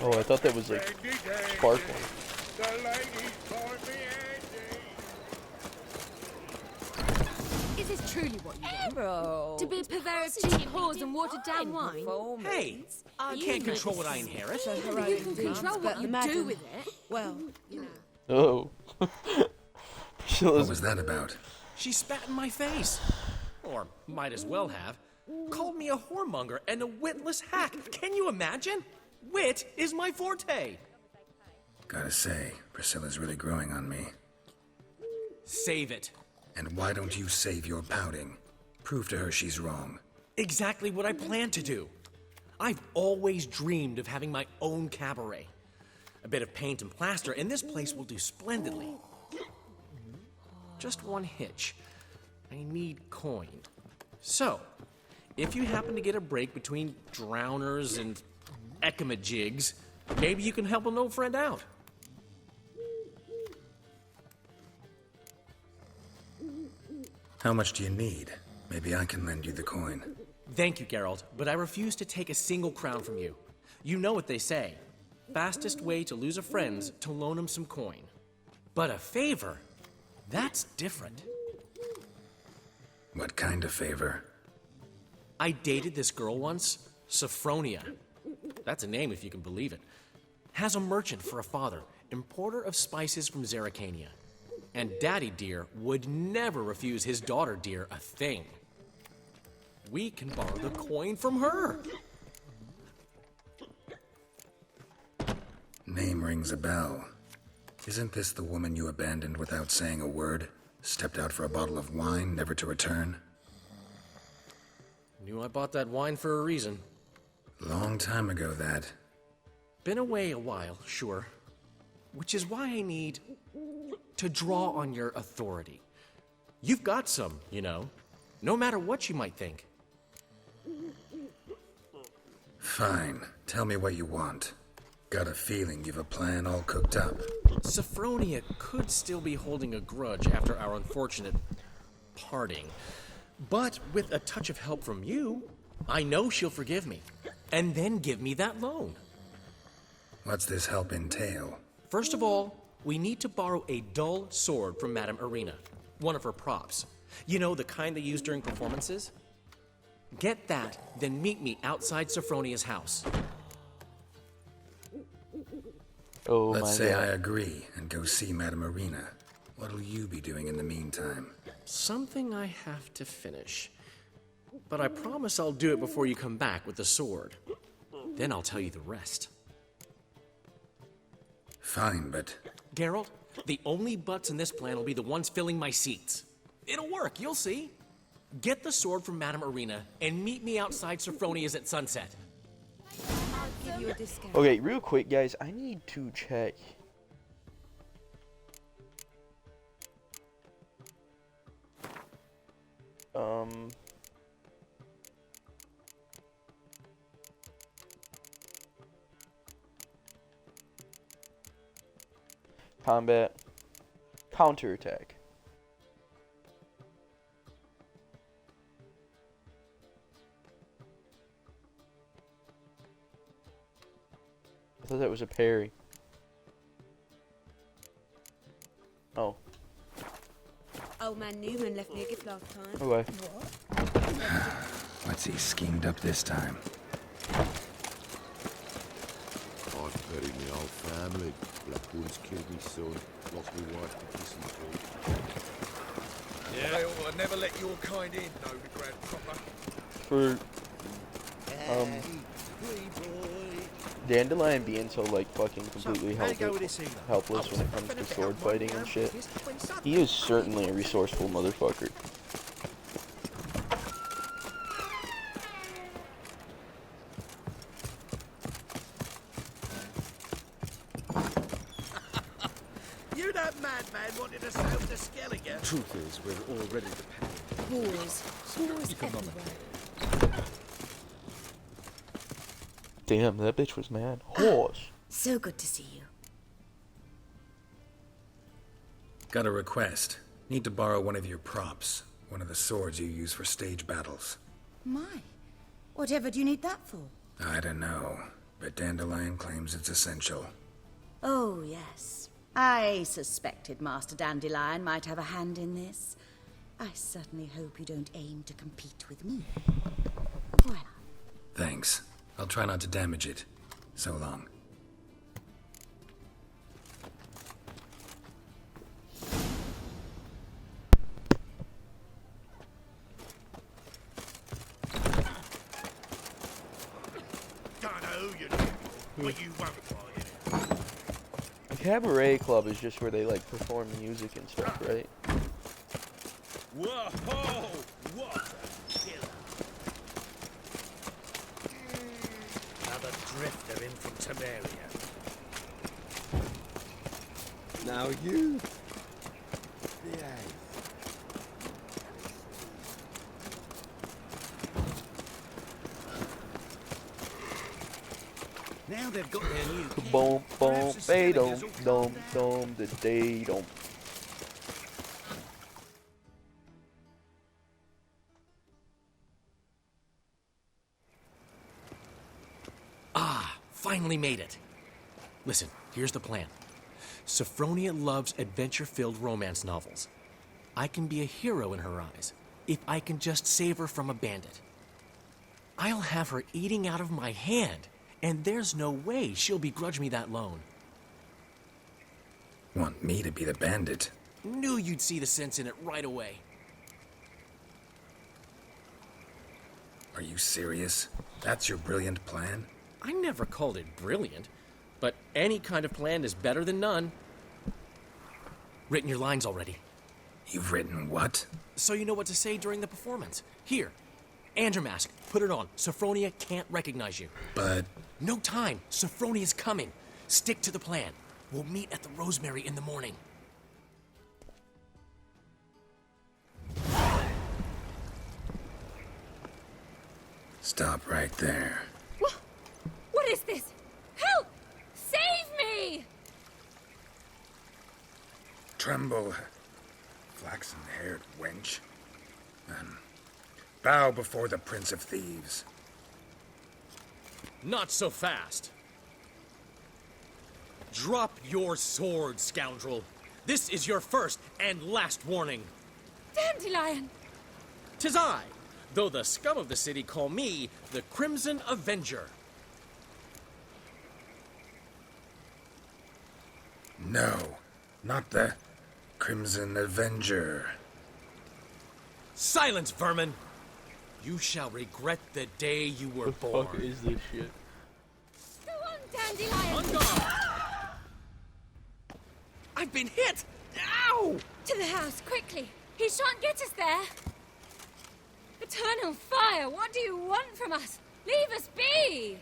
Oh, I thought that was like sparkling. Is this truly what you want? Bro. To be a purveyor of cheap whores and watered down wine? Hey, I can't control what I inherit. You can control what you do with it. Well, you know. Oh. What was that about? She spat in my face. Or might as well have. Called me a whoremonger and a witless hack. Can you imagine? Wit is my forte. Gotta say, Priscilla's really growing on me. Save it. And why don't you save your pouting? Prove to her she's wrong. Exactly what I plan to do. I've always dreamed of having my own cabaret. A bit of paint and plaster, and this place will do splendidly. just one hitch. I need coin. So, if you happen to get a break between drowners and ekamajigs, maybe you can help an old friend out. How much do you need? Maybe I can lend you the coin. Thank you, Geralt, but I refuse to take a single crown from you. You know what they say. Fastest way to lose a friend's to loan him some coin. But a favor? That's different. What kind of favor? I dated this girl once, Sophronia. That's a name if you can believe it. Has a merchant for a father, importer of spices from Zerrikania. And Daddy Dear would never refuse his daughter Dear a thing. We can borrow the coin from her. Name rings a bell. Isn't this the woman you abandoned without saying a word? Stepped out for a bottle of wine, never to return? Knew I bought that wine for a reason. Long time ago, that. Been away a while, sure. Which is why I need to draw on your authority. You've got some, you know, no matter what you might think. Fine. Tell me what you want. Got a feeling you've a plan all cooked up. Sophronia could still be holding a grudge after our unfortunate parting. But with a touch of help from you, I know she'll forgive me. And then give me that loan. What's this help entail? First of all, we need to borrow a dull sword from Madame Arena. One of her props. You know, the kind they use during performances? Get that, then meet me outside Sophronia's house. Oh, Let's say I agree and go see Madame Arena. What'll you be doing in the meantime? Something I have to finish. But I promise I'll do it before you come back with the sword. Then I'll tell you the rest. Fine, but... Geralt, the only butts in this plan will be the ones filling my seats. It'll work, you'll see. Get the sword from Madame Arena and meet me outside Sophronia's at sunset. I'll give you a discount. Okay, real quick, guys. I need to check. Combat. Counterattack. I thought that was a parry. Oh. Old man Newman left me a gift last time. Okay. What's he schemed up this time? I've buried my old family. Blackwood's killed me son. Lost me wife to kissing tree. Yeah. They ought to never let your kind in, no, the Grand Cropper. For Dandelion being so like fucking completely helpless when it comes to sword fighting and shit, he is certainly a resourceful motherfucker. You that madman wanted us out to Skellige? Truth is, we're already dependent. Wars. Wars everywhere. Damn, that bitch was mad. Horse. So good to see you. Got a request. Need to borrow one of your props. One of the swords you use for stage battles. My. Whatever do you need that for? I don't know, but Dandelion claims it's essential. Oh, yes. I suspected Master Dandelion might have a hand in this. I certainly hope you don't aim to compete with me. Voilà. Thanks. I'll try not to damage it. So long. Don't know who you're looking for, but you won't find it. A cabaret club is just where they like perform music and stuff, right? Whoa! What a killer! Another drifter in from Temeria. Now you behave. they've got their new king, Boom, boom, perhaps the they scavengers don't, will dum, dum, the day don't. Ah, finally made it. Listen, here's the plan. Sophronia loves adventure-filled romance novels. I can be a hero in her eyes if I can just save her from a bandit. I'll have her eating out of my hand, and there's no way she'll begrudge me that loan. Want me to be the bandit? Knew you'd see the sense in it right away. Are you serious? That's your brilliant plan? I never called it brilliant, but any kind of plan is better than none. Written your lines already. You've written what? So you know what to say during the performance. Here, and your mask. Put it on. Sophronia can't recognize you. But... No time. Sophronia's coming. Stick to the plan. We'll meet at the Rosemary in the morning. Stop right there. What is this? Help! Save me! Tremble, flaxen-haired wench. Bow before the Prince of Thieves. Not so fast. Drop your sword, scoundrel. This is your first and last warning. Dandelion! 'Tis I, though the scum of the city call me the Crimson Avenger. No, not the Crimson Avenger. Silence, vermin! You shall regret the day you were born. What the fuck is this shit? Go on, Dandelion! On guard! I've been hit! Ow! To the house, quickly! He shan't get us there! Eternal fire, what do you want from us? Leave us be!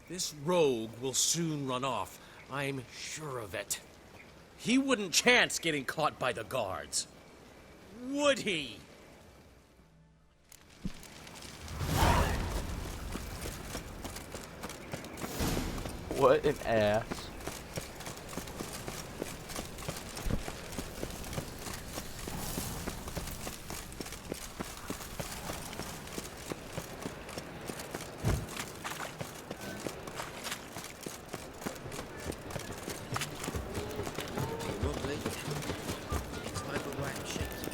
This rogue will soon run off. I'm sure of it. He wouldn't chance getting caught by the guards. Would he? What an ass. Lovely. It's like a white Shakespeare.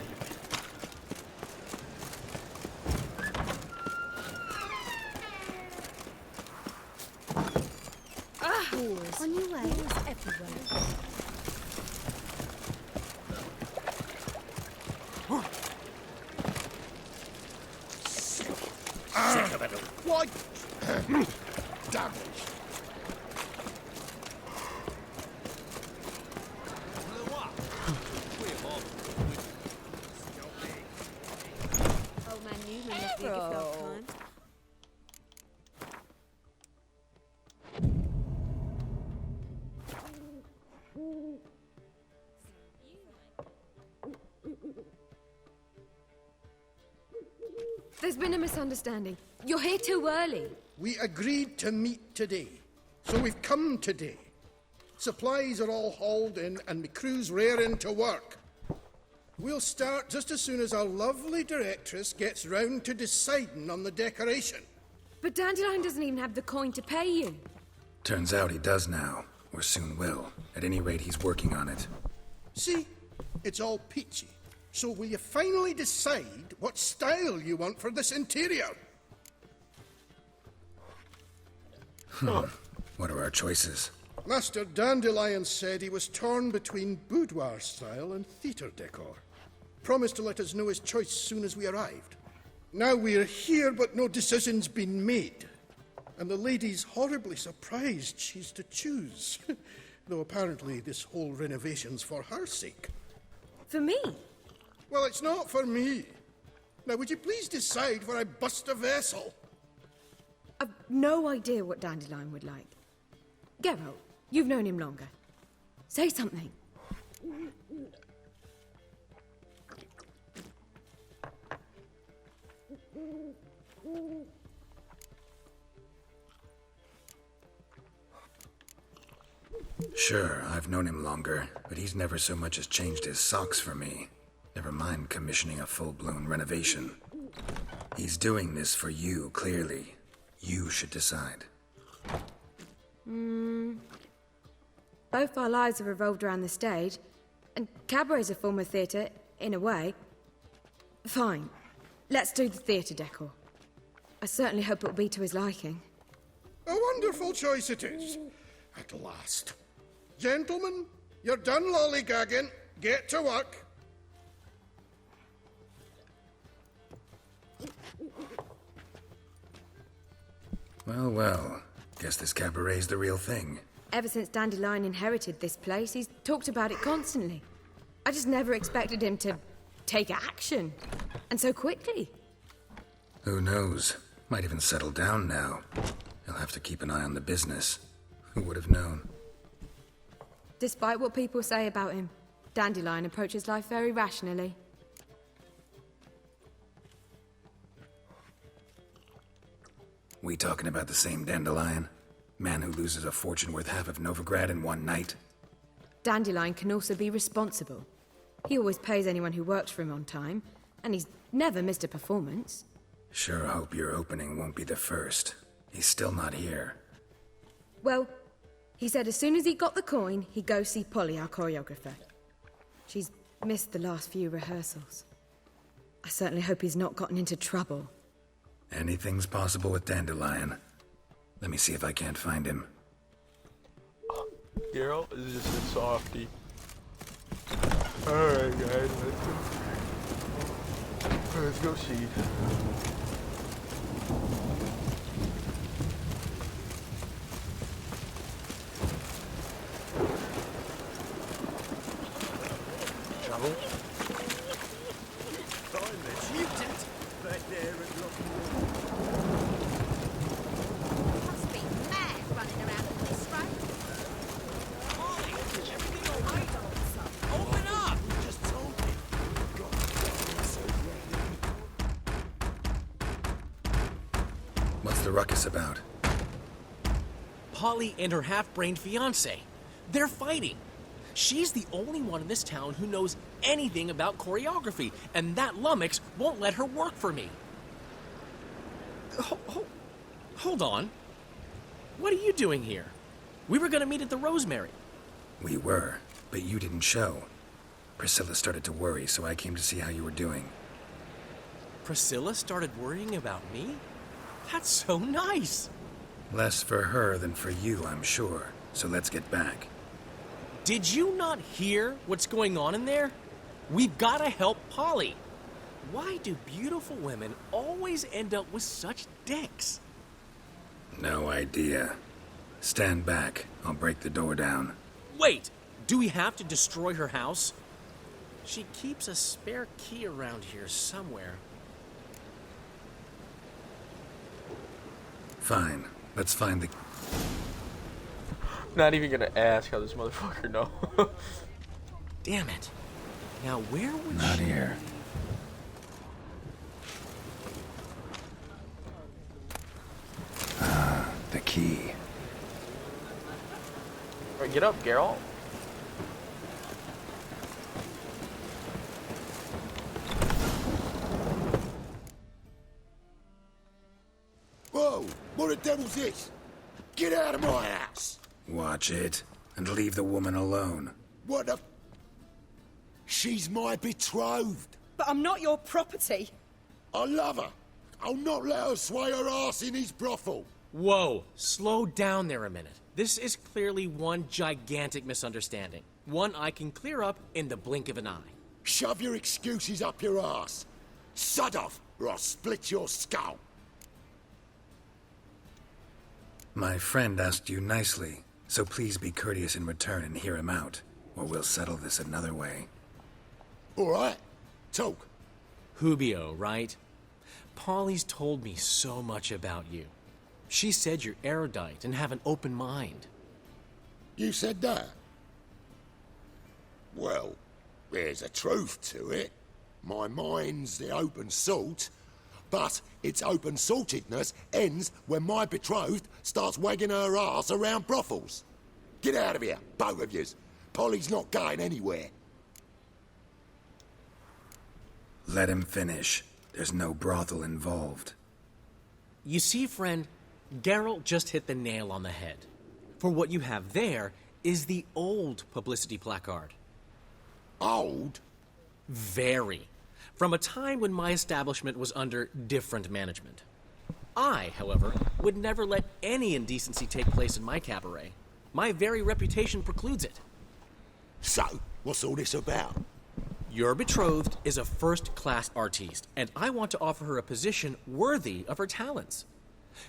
On your way. Everywhere. Sick of it. What? Damn it. Old man Newman must be a gift of time. There's been a misunderstanding. You're here too early. We agreed to meet today, so we've come today. Supplies are all hauled in and the crew's raring to work. We'll start just as soon as our lovely directress gets round to deciding on the decoration. But Dandelion doesn't even have the coin to pay you. Turns out he does now, or soon will. At any rate, he's working on it. See? It's all peachy. So will you finally decide what style you want for this interior? What are our choices? Master Dandelion said he was torn between boudoir style and theatre decor. Promised to let us know his choice soon as we arrived. Now we're here, but no decision's been made. And the lady's horribly surprised she's to choose. Though apparently this whole renovation's for her sake. For me? Well, it's not for me. Now, would you please decide where I bust a vessel? I've no idea what Dandelion would like. Geralt, you've known him longer. Say something. Sure, I've known him longer, but he's never so much as changed his socks for me. Never mind commissioning a full-blown renovation. He's doing this for you, clearly. You should decide. Both our lives have revolved around the stage, and cabaret's a form of theatre, in a way. Fine. Let's do the theatre decor. I certainly hope it'll be to his liking. A wonderful choice it is. At last. Gentlemen, you're done lollygagging. Get to work. Well, well. Guess this cabaret's the real thing. Ever since Dandelion inherited this place, he's talked about it constantly. I just never expected him to take action. And so quickly. Who knows? Might even settle down now. He'll have to keep an eye on the business. Who would have known? Despite what people say about him, Dandelion approaches life very rationally. We talking about the same Dandelion? Man who loses a fortune worth half of Novigrad in one night? Dandelion can also be responsible. He always pays anyone who works for him on time, and he's never missed a performance. Sure hope your opening won't be the first. He's still not here. Well, he said as soon as he got the coin, he'd go see Polly, our choreographer. She's missed the last few rehearsals. I certainly hope he's not gotten into trouble. Anything's possible with Dandelion. Let me see if I can't find him. Geralt is just a softie. Alright guys, let's go see. Trouble? Mutant! Back there and Must be mad running around at this rate. Molly, is everything all right? Open up! just told me. What's the ruckus about? Polly and her half-brained fiancé. They're fighting. She's the only one in this town who knows anything about choreography, and that lummox won't let her work for me. Hold on. What are you doing here? We were gonna meet at the Rosemary. We were, but you didn't show. Priscilla started to worry, so I came to see how you were doing. Priscilla started worrying about me? That's so nice. Less for her than for you, I'm sure. So let's get back. Did you not hear what's going on in there? We've gotta help Polly. Why do beautiful women always end up with such dicks? No idea. Stand back. I'll break the door down. Wait! Do we have to destroy her house? She keeps a spare key around here somewhere. Fine. Let's find the... Not even gonna ask how this motherfucker know. Damn it. Now where would Not she... here. The key. Alright, get up, Geralt. Whoa! What the devil's this? Get out of my house! Watch it, and leave the woman alone. What the... She's my betrothed. But I'm not your property. I love her. I'll not let her sway her ass in his brothel. Whoa, slow down there a minute. This is clearly one gigantic misunderstanding. One I can clear up in the blink of an eye. Shove your excuses up your ass. Sod off, or I'll split your skull. My friend asked you nicely, so please be courteous in return and hear him out, or we'll settle this another way. All right. Talk. Hubio, right? Polly's told me so much about you. She said you're erudite and have an open mind. You said that? Well, there's a truth to it. My mind's the open salt, but its open saltedness ends when my betrothed starts wagging her ass around brothels. Get out of here, both of yous. Polly's not going anywhere. Let him finish. There's no brothel involved. You see, friend, Geralt just hit the nail on the head. For what you have there is the old publicity placard. Old? Very. From a time when my establishment was under different management. I, however, would never let any indecency take place in my cabaret. My very reputation precludes it. So, what's all this about? Your betrothed is a first-class artiste, and I want to offer her a position worthy of her talents.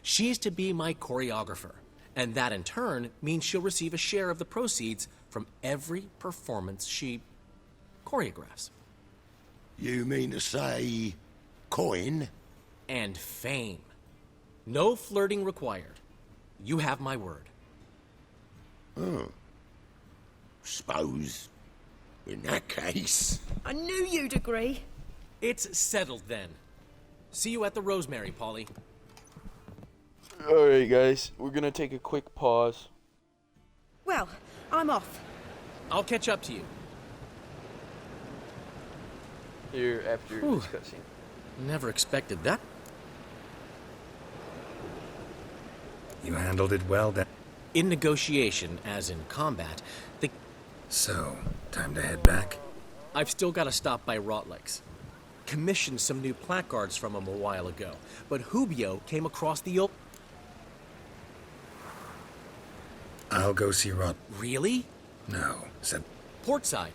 She's to be my choreographer, and that in turn means she'll receive a share of the proceeds from every performance she choreographs. You mean to say... coin? And fame. No flirting required. You have my word. Oh. Suppose... in that case... I knew you'd agree. It's settled then. See you at the Rosemary, Polly. Alright, guys. We're gonna take a quick pause. Well, I'm off. I'll catch up to you. Here after this cutscene. Never expected that. You handled it well, then. In negotiation, as in combat, the... So, time to head back? I've still got to stop by Rotlex. Commissioned some new placards from him a while ago, but Hubio came across the old... I'll go see Rot. Really? No, said... Portside.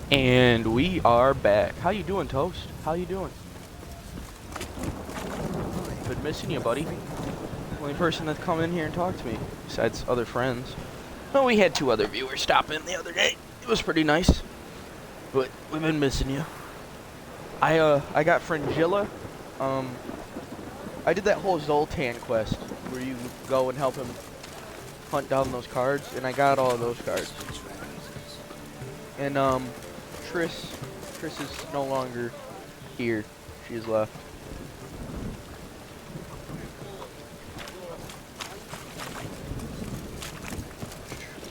And we are back. How you doing, Toast? How you doing? Been missing you, buddy. Only person that's come in here and talked to me, besides other friends. Well, we had 2 other viewers stop in the other day. It was pretty nice. But we've been missing you. I got Fringilla. I did that whole Zoltan quest where you go and help him hunt down those cards, and I got all of those cards. And Triss is no longer here. She has left.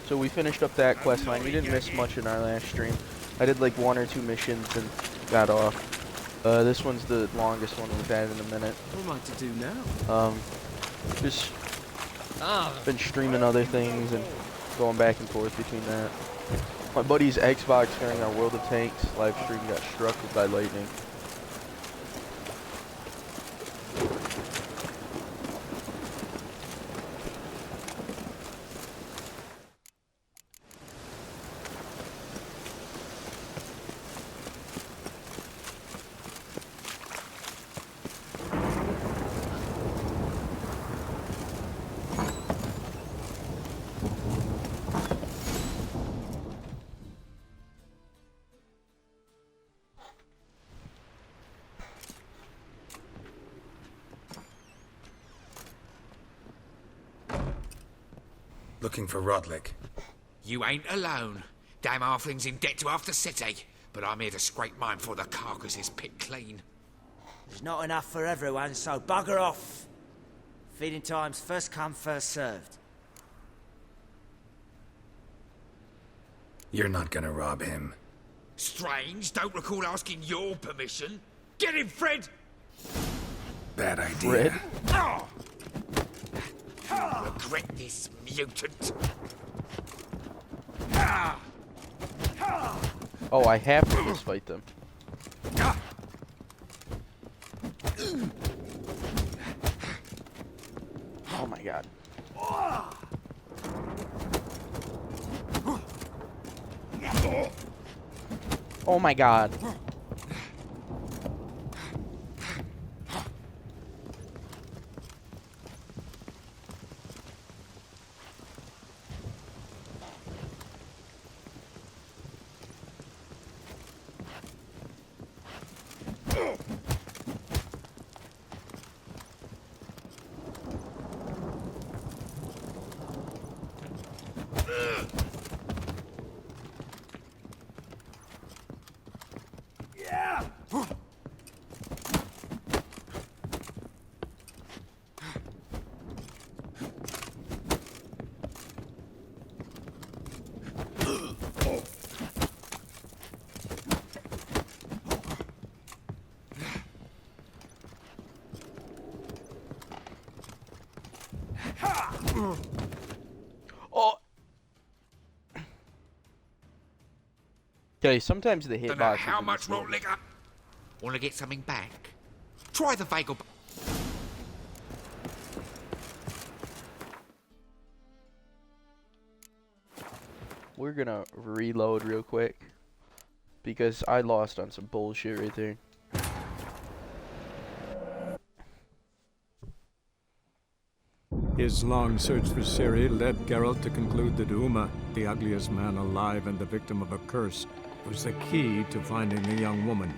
So we finished up that quest line. We didn't miss much in our last stream. I did like 1 or 2 missions and got off. This one's the longest one we've had in a minute. What am I to do now? Just been streaming other things and going back and forth between that. My buddy's Xbox during our World of Tanks live stream got struck by lightning. Looking for Rodlick. You ain't alone. Damn halfling's in debt to half the city. But I'm here to scrape mine before the carcass is picked clean. There's not enough for everyone, so bugger off. Feeding time's first come, first served. You're not gonna rob him. Strange, don't recall asking your permission. Get him, Fred! Bad idea. Fred? Oh! Regret this, mutant. Oh, I have to just fight them. Oh my god. Oh my god. Oh. Okay, sometimes the Don't know hitbox. how much more liquor. Want to get something back? Try the vagal. We're gonna reload real quick because I lost on some bullshit right there. His long search for Ciri led Geralt to conclude that Uma, the ugliest man alive and the victim of a curse, was the key to finding the young woman.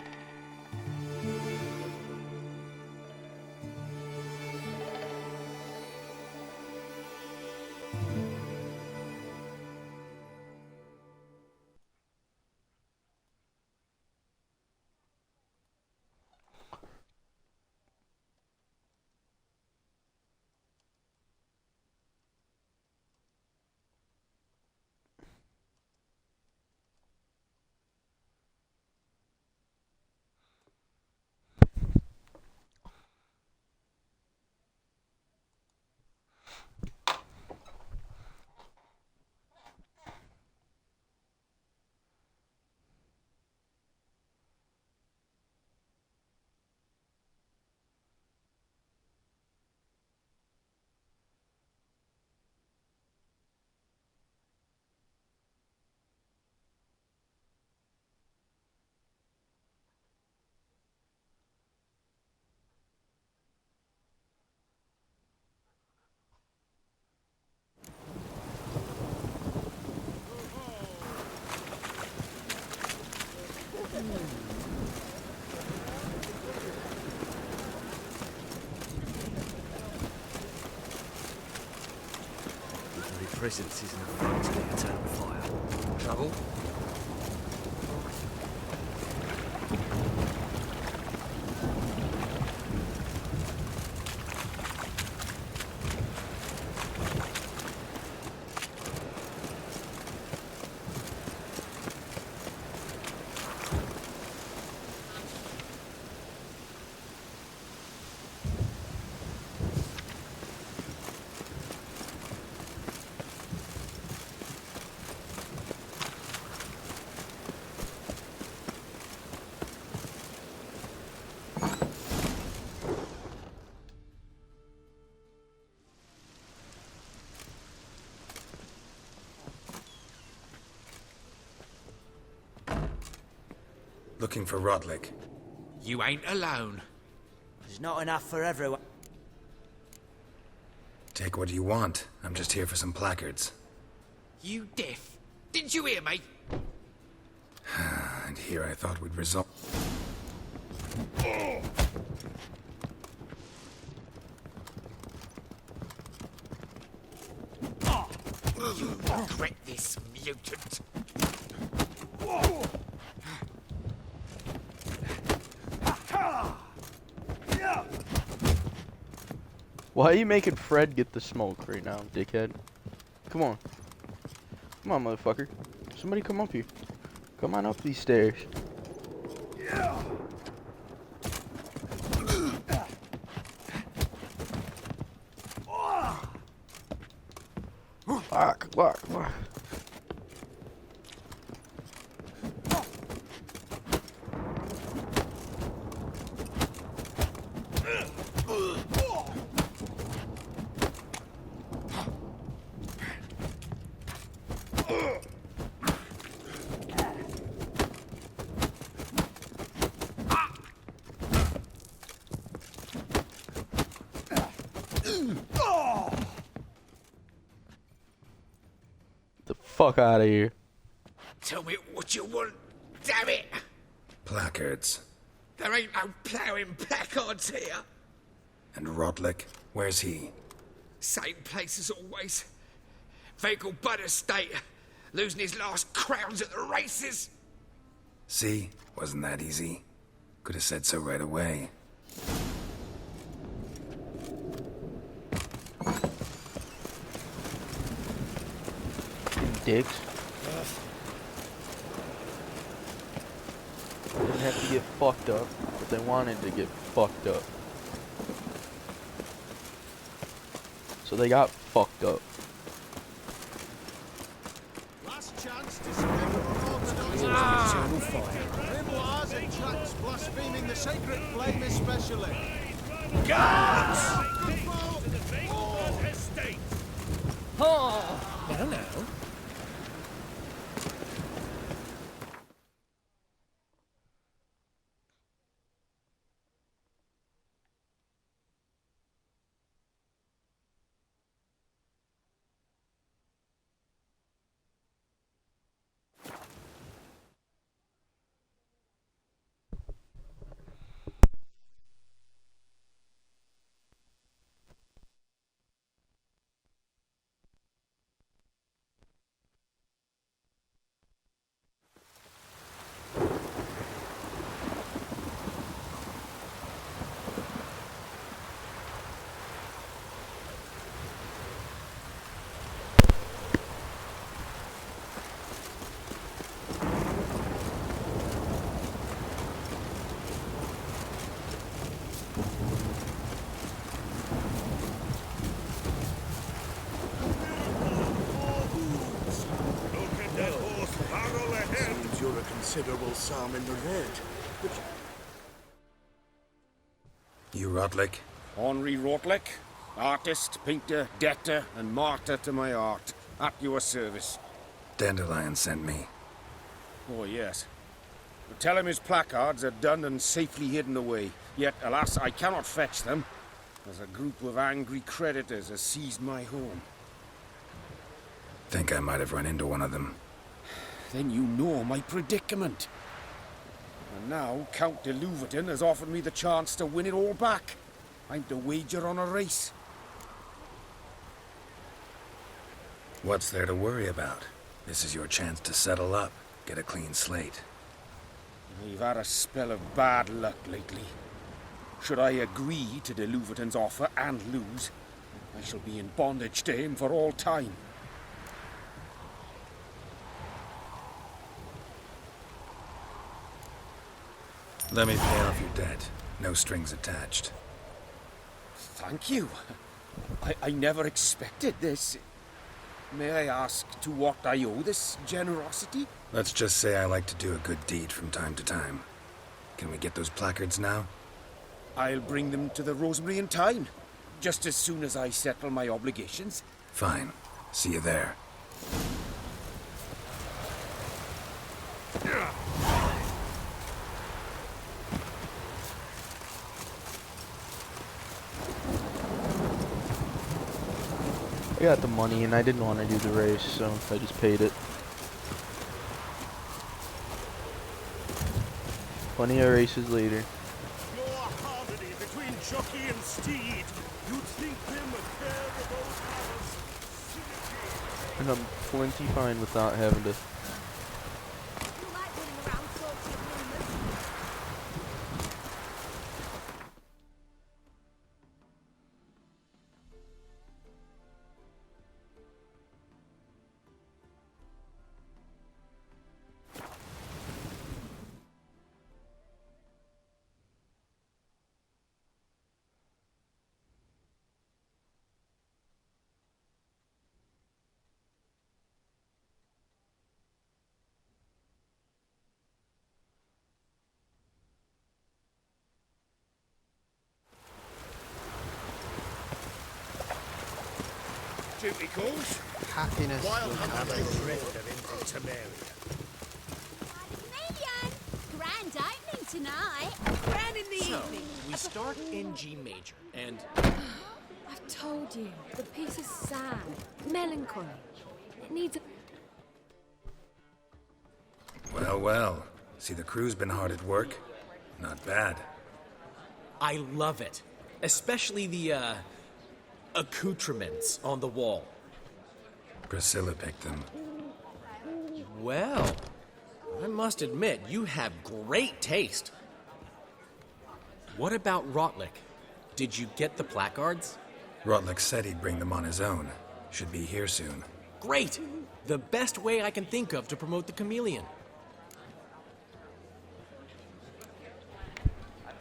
presence isn't a front to the eternal fire. Trouble? Looking for Rodlick. You ain't alone. There's not enough for everyone. Take what you want. I'm just here for some placards. You deaf? Didn't you hear me? And here I thought we'd resolve. You regret this, mutant. Why are you making Fred get the smoke right now, dickhead? Come on. Come on, motherfucker. Somebody come up here. Come on up these stairs. Fuck. The fuck out of here. Tell me what you want, damn it! Placards. There ain't no ploughing placards here. And Rodlick? Where's he? Same place as always. Vehicle butt estate. Losing his last crowns at the races. See? Wasn't that easy? Could have said so right away. Dicks. They didn't have to get fucked up, but they wanted to get fucked up. So they got fucked up. Last chance to spread unorthodox eternal fire. Grimoires and tracts blaspheming the sacred flame especially. Guards! Oh, no. Seems you're a considerable psalm in the red. But You Rodlick? Henri Rodlick, artist, painter, debtor, and martyr to my art. At your service. Dandelion sent me. Oh, yes. But tell him his placards are done and safely hidden away. Yet, alas, I cannot fetch them, as a group of angry creditors has seized my home. Think I might have run into one of them. Then you know my predicament. And now Count de Louverton has offered me the chance to win it all back. I'm to wager on a race. What's there to worry about? This is your chance to settle up, get a clean slate. We've had a spell of bad luck lately. Should I agree to de Louverton's offer and lose, I shall be in bondage to him for all time. Let me pay off your debt. No strings attached. Thank you. I never expected this. May I ask to what I owe this generosity? Let's just say I like to do a good deed from time to time. Can we get those placards now? I'll bring them to the Rosemary in time, just as soon as I settle my obligations. Fine. See you there. I got the money and I didn't want to do the race, so I just paid it. Plenty of races later. You're a harmony between jockey and steed. You'd think them a pair of old havers. And I'm plenty fine without having to. Duty calls. Happiness Wild will hunter come. drifter into Temeria. Grand opening tonight. Grand in the So, evening. we start in G major, and I've told you, the piece is sad, melancholy. It needs a... Well, well. See, the crew's been hard at work. Not bad. I love it. Especially the, accoutrements on the wall. Priscilla picked them. Well, I must admit, you have great taste. What about Rotlick? Did you get the placards? Rotlick said he'd bring them on his own. Should be here soon. Great! The best way I can think of to promote the chameleon.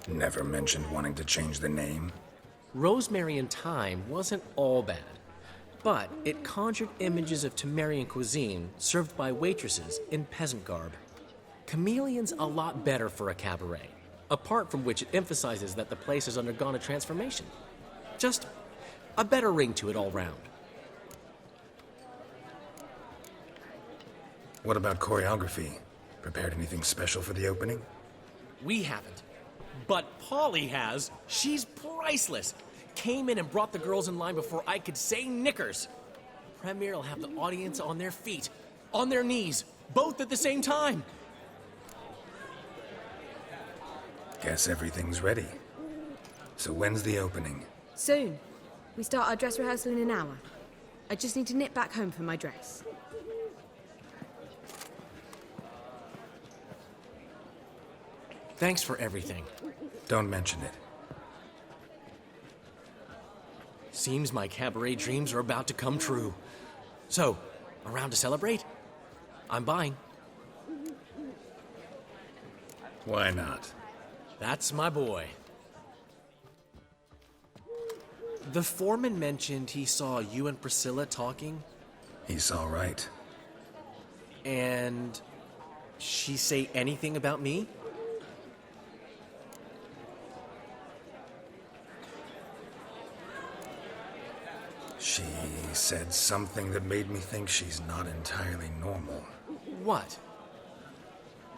Never mentioned wanting to change the name. Rosemary in Time wasn't all bad, but it conjured images of Temerian cuisine served by waitresses in peasant garb. Chameleon's a lot better for a cabaret, apart from which it emphasizes that the place has undergone a transformation. Just a better ring to it all round. What about choreography? Prepared anything special for the opening? We haven't. But Polly has. She's priceless. Came in and brought the girls in line before I could say knickers. Premiere will have the audience on their feet, on their knees, both at the same time. Guess everything's ready. So when's the opening? Soon. We start our dress rehearsal in an hour. I just need to nip back home for my dress. Thanks for everything. Don't mention it. Seems my cabaret dreams are about to come true. So, around to celebrate? I'm buying. Why not? That's my boy. The foreman mentioned he saw you and Priscilla talking. He's all right. And she say anything about me? She said something that made me think she's not entirely normal. What?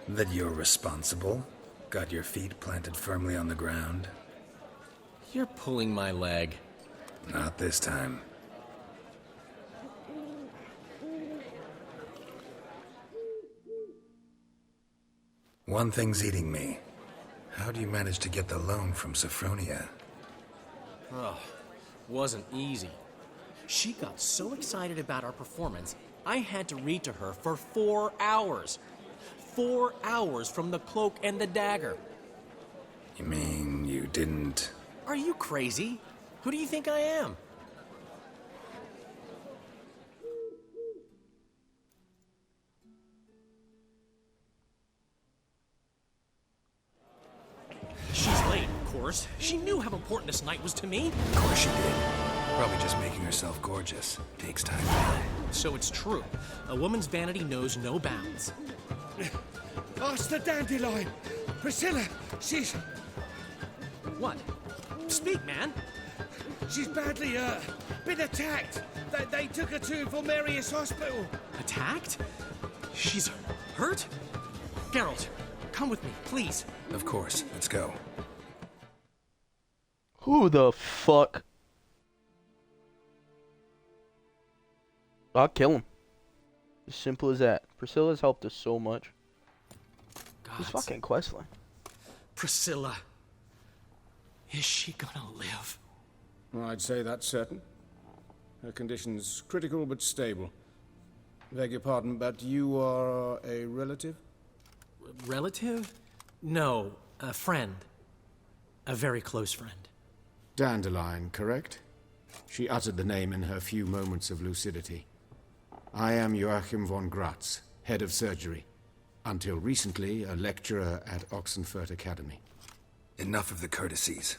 That you're responsible, got your feet planted firmly on the ground. You're pulling my leg. Not this time. One thing's eating me. How do you manage to get the loan from Sophronia? Oh, wasn't easy. She got so excited about our performance, I had to read to her for 4 hours. 4 hours from the Cloak and the Dagger. You mean you didn't... Are you crazy? Who do you think I am? She's late, of course. She knew how important this night was to me. Of course she did. Probably just making herself gorgeous. Takes time. So it's true. A woman's vanity knows no bounds. Ask the Dandelion. Priscilla, she's... What? Speak, man. She's badly hurt. Been attacked. They took her to Volmerius Hospital. Attacked? She's hurt? Geralt, come with me, please. Of course. Let's go. Who the fuck? I'll kill him. As simple as that. Priscilla's helped us so much. This fucking questline. Priscilla. Is she gonna live? Well, I'd say that's certain. Her condition's critical but stable. Beg your pardon, but you are a relative? Relative? No, a friend. A very close friend. Dandelion, correct? She uttered the name in her few moments of lucidity. I am Joachim von Gratz, head of surgery. Until recently, a lecturer at Oxenfurt Academy. Enough of the courtesies.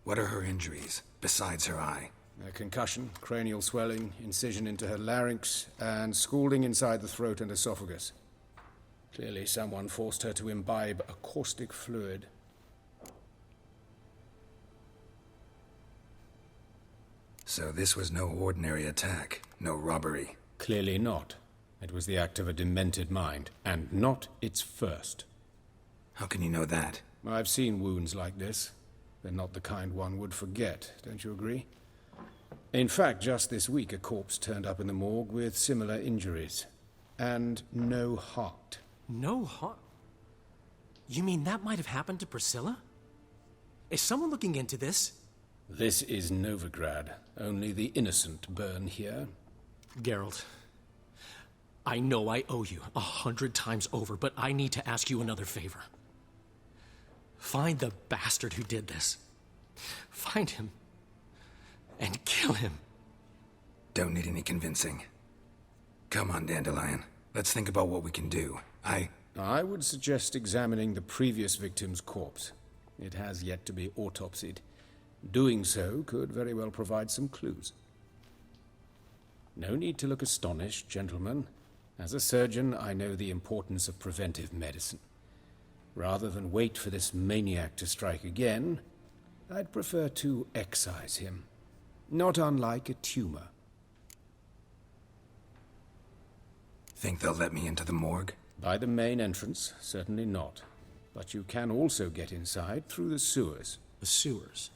What are her injuries, besides her eye? A concussion, cranial swelling, incision into her larynx, and scalding inside the throat and esophagus. Clearly someone forced her to imbibe a caustic fluid. So this was no ordinary attack, no robbery. Clearly not. It was the act of a demented mind, and not its first. How can you know that? I've seen wounds like this. They're not the kind one would forget, don't you agree? In fact, just this week, a corpse turned up in the morgue with similar injuries. And no heart. No heart? You mean that might have happened to Priscilla? Is someone looking into this? This is Novigrad. Only the innocent burn here. Geralt, I know I owe you 100 times over, but I need to ask you another favor. Find the bastard who did this. Find him. And kill him. Don't need any convincing. Come on, Dandelion. Let's think about what we can do. I would suggest examining the previous victim's corpse. It has yet to be autopsied. Doing so could very well provide some clues. No need to look astonished, gentlemen. As a surgeon, I know the importance of preventive medicine. Rather than wait for this maniac to strike again, I'd prefer to excise him. Not unlike a tumor. Think they'll let me into the morgue? By the main entrance, certainly not. But you can also get inside through the sewers. The sewers?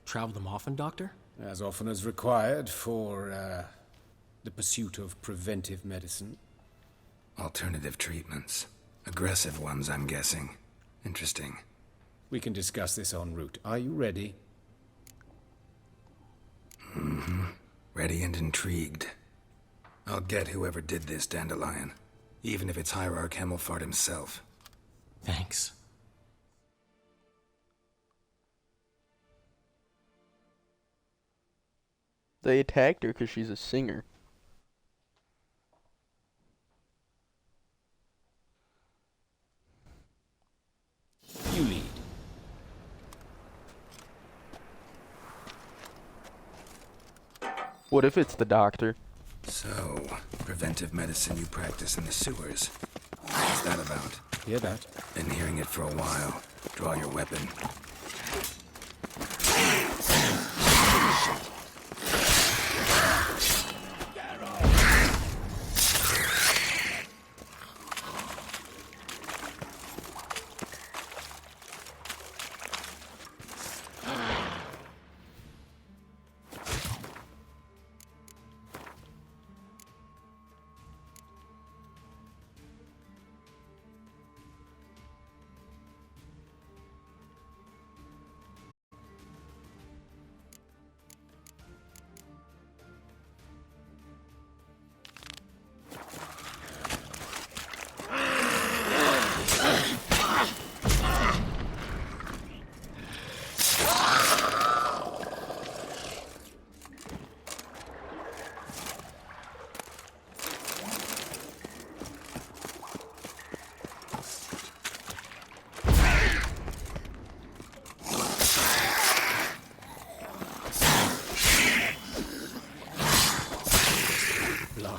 Travel them often, Doctor? As often as required for, the pursuit of preventive medicine. Alternative treatments. Aggressive ones, I'm guessing. Interesting. We can discuss this en route. Are you ready? Mm-hmm. Ready and intrigued. I'll get whoever did this, Dandelion. Even if it's Hierarch Hemmelfart himself. Thanks. They attacked her because she's a singer. You lead. What if it's the doctor? So, preventive medicine you practice in the sewers. What's that about? Hear that? Been hearing it for a while. Draw your weapon.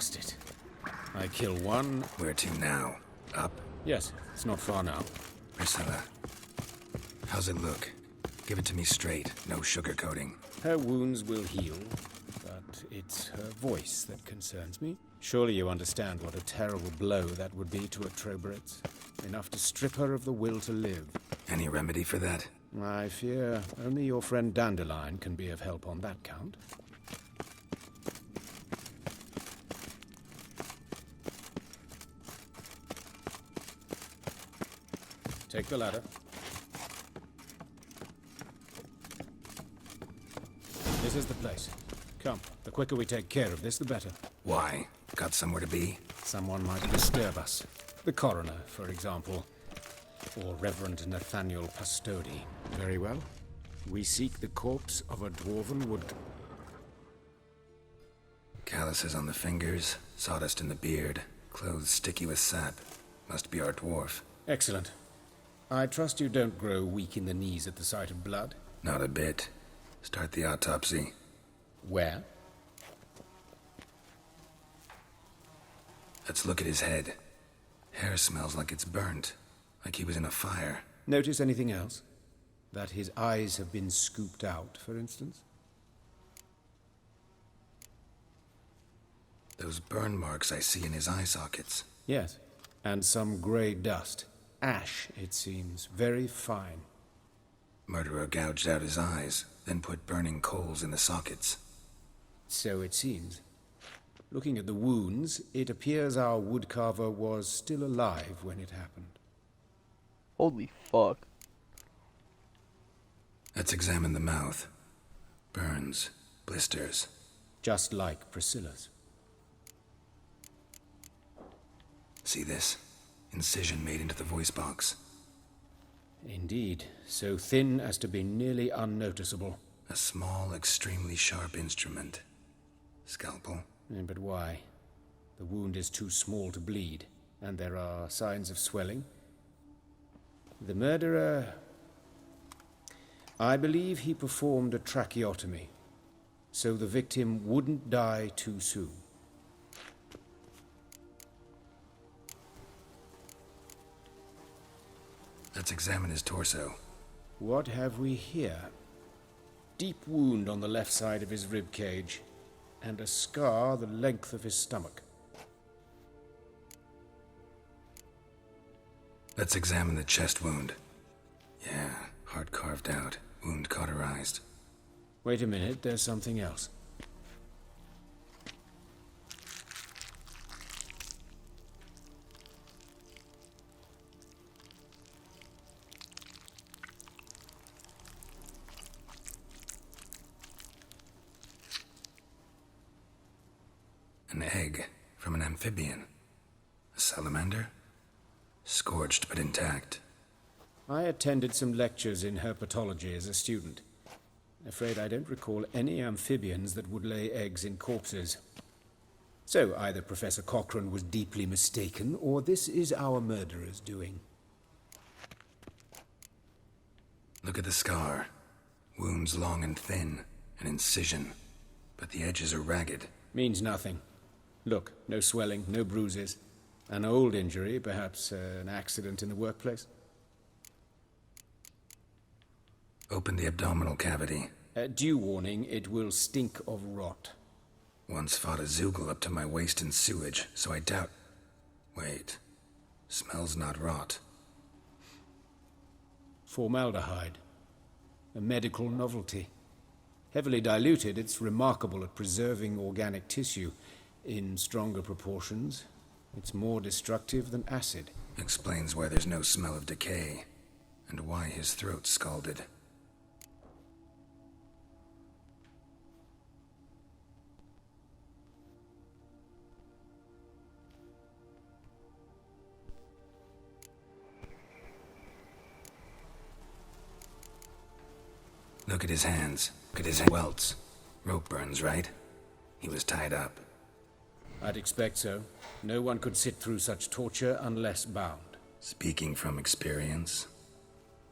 Blast it. I kill one. Where to now? Up? Yes, it's not far now. Priscilla, how's it look? Give it to me straight, no sugarcoating. Her wounds will heal, but it's her voice that concerns me. Surely you understand what a terrible blow that would be to a Trobritz. Enough to strip her of the will to live. Any remedy for that? I fear only your friend Dandelion can be of help on that count. Take the ladder. This is the place. Come, the quicker we take care of this, the better. Why? Got somewhere to be? Someone might disturb us. The coroner, for example. Or Reverend Nathaniel Pastodi. Very well. We seek the corpse of a dwarven wood... Calluses on the fingers, sawdust in the beard, clothes sticky with sap. Must be our dwarf. Excellent. I trust you don't grow weak in the knees at the sight of blood? Not a bit. Start the autopsy. Where? Let's look at his head. Hair smells like it's burnt, like he was in a fire. Notice anything else? That his eyes have been scooped out, for instance? Those burn marks I see in his eye sockets. Yes, and some grey dust. Ash, it seems. Very fine. Murderer gouged out his eyes, then put burning coals in the sockets. So it seems. Looking at the wounds, it appears our woodcarver was still alive when it happened. Holy fuck. Let's examine the mouth. Burns, blisters. Just like Priscilla's. See this? Incision made into the voice box. Indeed, so thin as to be nearly unnoticeable. A small, extremely sharp instrument. Scalpel. But why? The wound is too small to bleed, and there are signs of swelling. The murderer... I believe he performed a tracheotomy, so the victim wouldn't die too soon. Let's examine his torso. What have we here? Deep wound on the left side of his rib cage, and a scar the length of his stomach. Let's examine the chest wound. Yeah, heart carved out, wound cauterized. Wait a minute, there's something else. An egg from an amphibian. A salamander? Scorched but intact. I attended some lectures in herpetology as a student. Afraid I don't recall any amphibians that would lay eggs in corpses. So either Professor Cochrane was deeply mistaken, or this is our murderer's doing. Look at the scar. Wounds long and thin, an incision. But the edges are ragged. Means nothing. Look, no swelling, no bruises. An old injury, perhaps an accident in the workplace. Open the abdominal cavity. Due warning, it will stink of rot. Once fought a Zoogle up to my waist in sewage, so I doubt... Wait. Smells not rot. Formaldehyde. A medical novelty. Heavily diluted, it's remarkable at preserving organic tissue. In stronger proportions, it's more destructive than acid. Explains why there's no smell of decay, and why his throat's scalded. Look at his hands. Look at his welts. Rope burns, right? He was tied up. I'd expect so. No one could sit through such torture unless bound. Speaking from experience?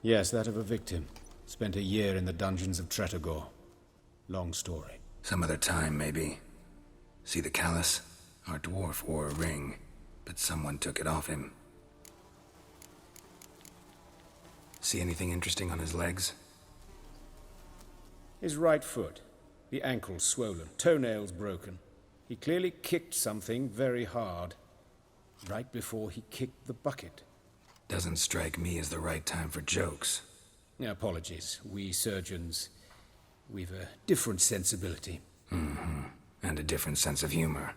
Yes, that of a victim. Spent a year in the dungeons of Tretogor. Long story. Some other time, maybe. See the callus? Our dwarf wore a ring, but someone took it off him. See anything interesting on his legs? His right foot. The ankle swollen, toenails broken. He clearly kicked something very hard, right before he kicked the bucket. Doesn't strike me as the right time for jokes. Apologies. We surgeons, we've a different sensibility. Mm-hmm. And a different sense of humor.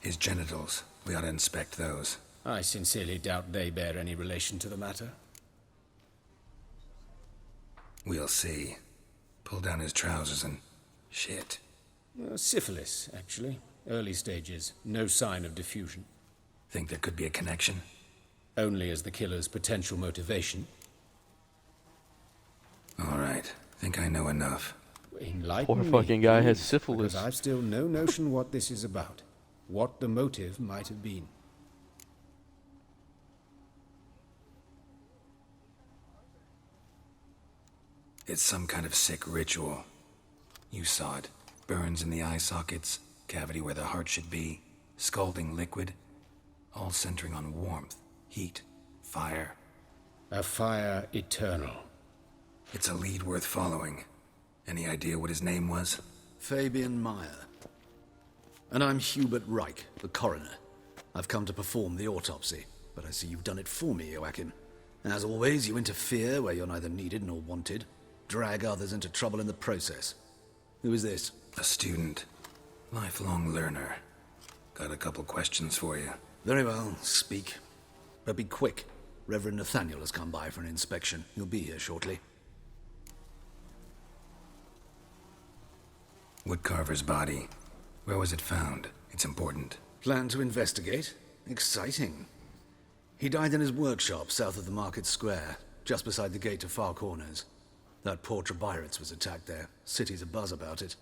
His genitals. We ought to inspect those. I sincerely doubt they bear any relation to the matter. We'll see. Pull down his trousers and... shit. Syphilis, actually. Early stages. No sign of diffusion. Think there could be a connection? Only as the killer's potential motivation. All right. Think I know enough. Enlighten Poor me, fucking guy has please, syphilis. because I've still no notion what this is about. What the motive might have been. It's some kind of sick ritual. You saw it. Burns in the eye sockets, cavity where the heart should be, scalding liquid, all centering on warmth, heat, fire. A fire eternal. It's a lead worth following. Any idea what his name was? Fabian Meyer. And I'm Hubert Reich, the coroner. I've come to perform the autopsy, but I see you've done it for me, Joachim. As always, you interfere where you're neither needed nor wanted. Drag others into trouble in the process. Who is this? A student. Lifelong learner. Got a couple questions for you. Very well, speak. But be quick. Reverend Nathaniel has come by for an inspection. He'll be here shortly. Woodcarver's body. Where was it found? It's important. Plan to investigate? Exciting. He died in his workshop south of the market square, just beside the gate to Far Corners. That poor Trebirates was attacked there. City's abuzz about it.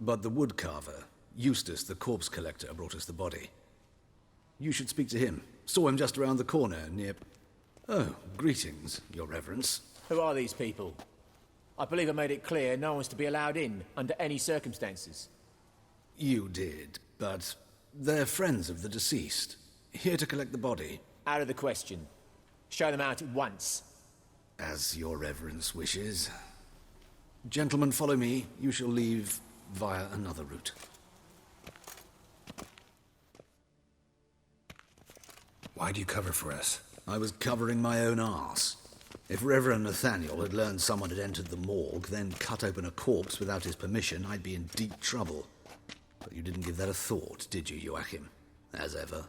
But the woodcarver, Eustace the corpse collector, brought us the body. You should speak to him. Saw him just around the corner near... Oh, greetings, your reverence. Who are these people? I believe I made it clear no one's to be allowed in under any circumstances. You did, but they're friends of the deceased. Here to collect the body. Out of the question. Show them out at once. As your reverence wishes. Gentlemen, follow me. You shall leave via another route. Why'd you cover for us? I was covering my own arse. If Reverend Nathaniel had learned someone had entered the morgue, then cut open a corpse without his permission, I'd be in deep trouble. But you didn't give that a thought, did you, Joachim? As ever.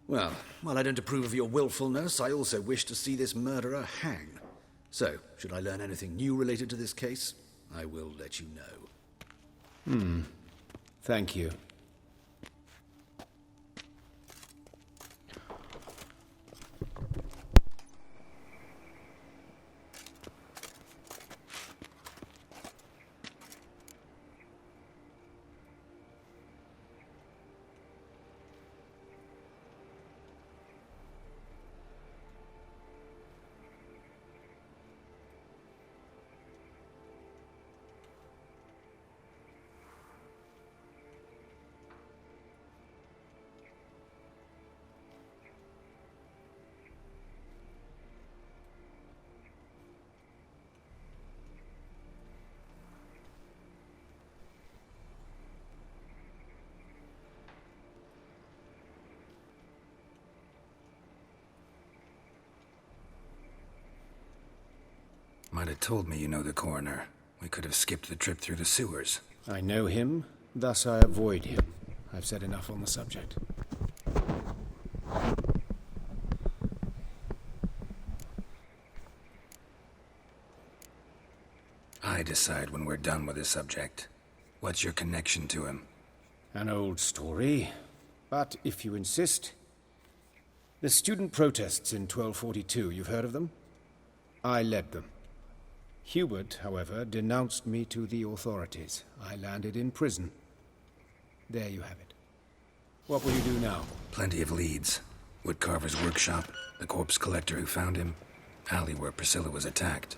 Well, while I don't approve of your willfulness, I also wish to see this murderer hang. So, should I learn anything new related to this case, I will let you know. Thank you. Might have told me you know the coroner. We could have skipped the trip through the sewers. I know him, thus I avoid him. I've said enough on the subject. I decide when we're done with the subject. What's your connection to him? An old story, but if you insist... The student protests in 1242, you've heard of them? I led them. Hubert, however, denounced me to the authorities. I landed in prison. There you have it. What will you do now? Plenty of leads. Woodcarver's workshop, the corpse collector who found him, alley where Priscilla was attacked.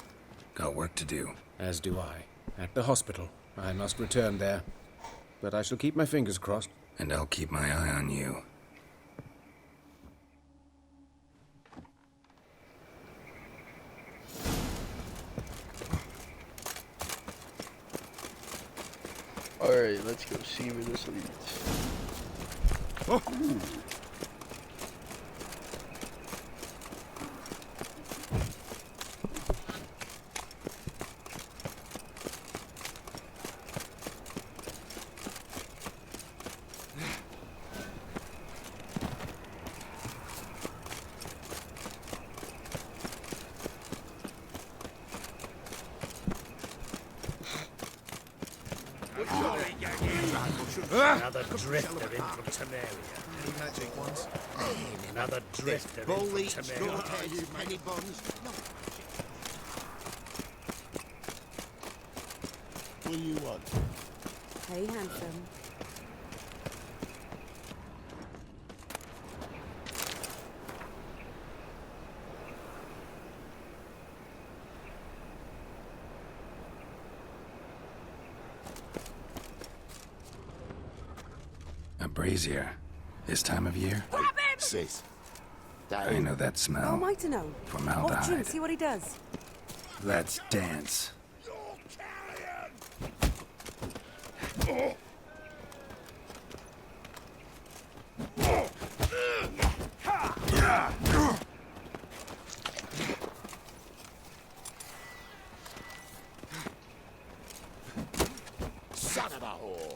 Got work to do. As do I. At the hospital. I must return there. But I shall keep my fingers crossed. And I'll keep my eye on you. Alright, let's go see where this leads. Oh. Another drifter in from Temeria. Any magic ones? Another drifter in from Temeria. Many buns. What do you want? Hey, handsome. A brazier. This time of year? Sis. I know that smell. How am I to know? Formaldehyde. Watch him, see what he does. Let's dance. Son of a whore.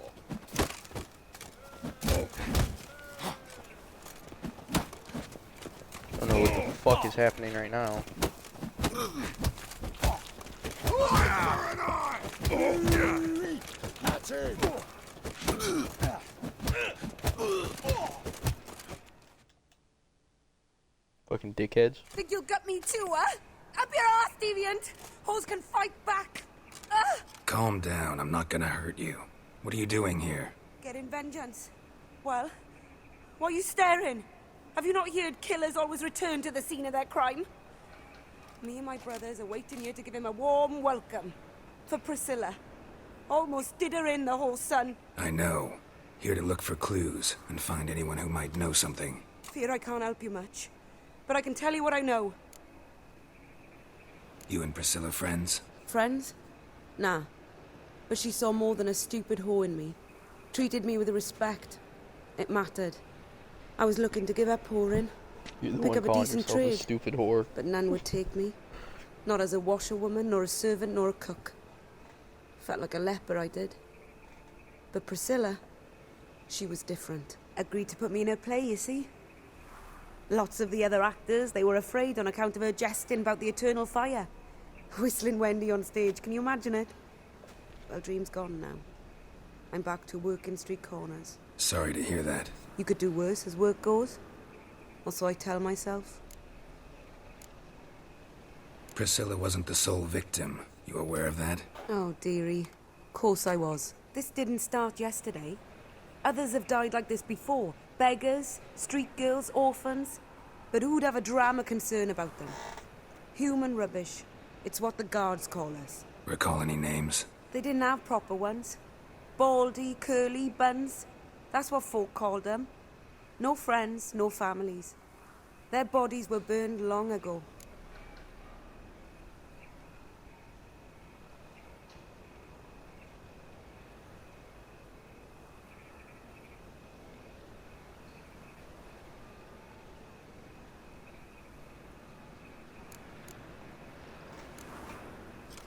I don't know what the fuck is happening right now. That's it. Fucking dickheads. Think you'll get me too, huh? Up your ass, deviant! Hoes can fight back! Calm down. I'm not gonna hurt you. What are you doing here? Getting vengeance. Well, why are you staring? Have you not heard killers always return to the scene of their crime? Me and my brothers are waiting here to give him a warm welcome. For Priscilla. Almost did her in, the whole son. I know. Here to look for clues and find anyone who might know something. Fear I can't help you much. But I can tell you what I know. You and Priscilla friends? Friends? Nah. But she saw more than a stupid whore in me. Treated me with respect. It mattered. I was looking to give up whoring. You're the Pick one up a calling decent yourself a trade. stupid whore. But none would take me. Not as a washerwoman, nor a servant, nor a cook. Felt like a leper, I did. But Priscilla, she was different. Agreed to put me in her play, you see. Lots of the other actors, they were afraid on account of her jesting about the eternal fire. Whistling Wendy on stage, can you imagine it? Well, dream's gone now. I'm back to working street corners. Sorry to hear that. You could do worse as work goes. Or so I tell myself. Priscilla wasn't the sole victim. You aware of that? Oh, dearie. Course I was. This didn't start yesterday. Others have died like this before. Beggars, street girls, orphans. But who'd have a drama concern about them? Human rubbish. It's what the guards call us. Recall any names? They didn't have proper ones. Baldy, curly, buns. That's what folk called them. No friends, no families. Their bodies were burned long ago.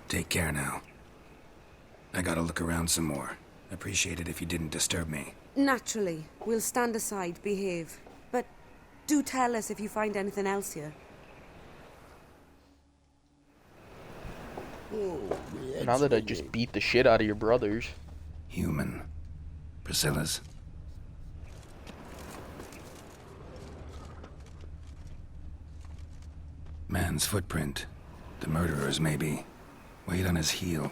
Take care now. I gotta look around some more. Appreciate it if you didn't disturb me. Naturally. We'll stand aside, behave. But do tell us if you find anything else here. Now that I just beat the shit out of your brothers. Human. Priscilla's. Man's footprint. The murderer's, maybe. Weight on his heel.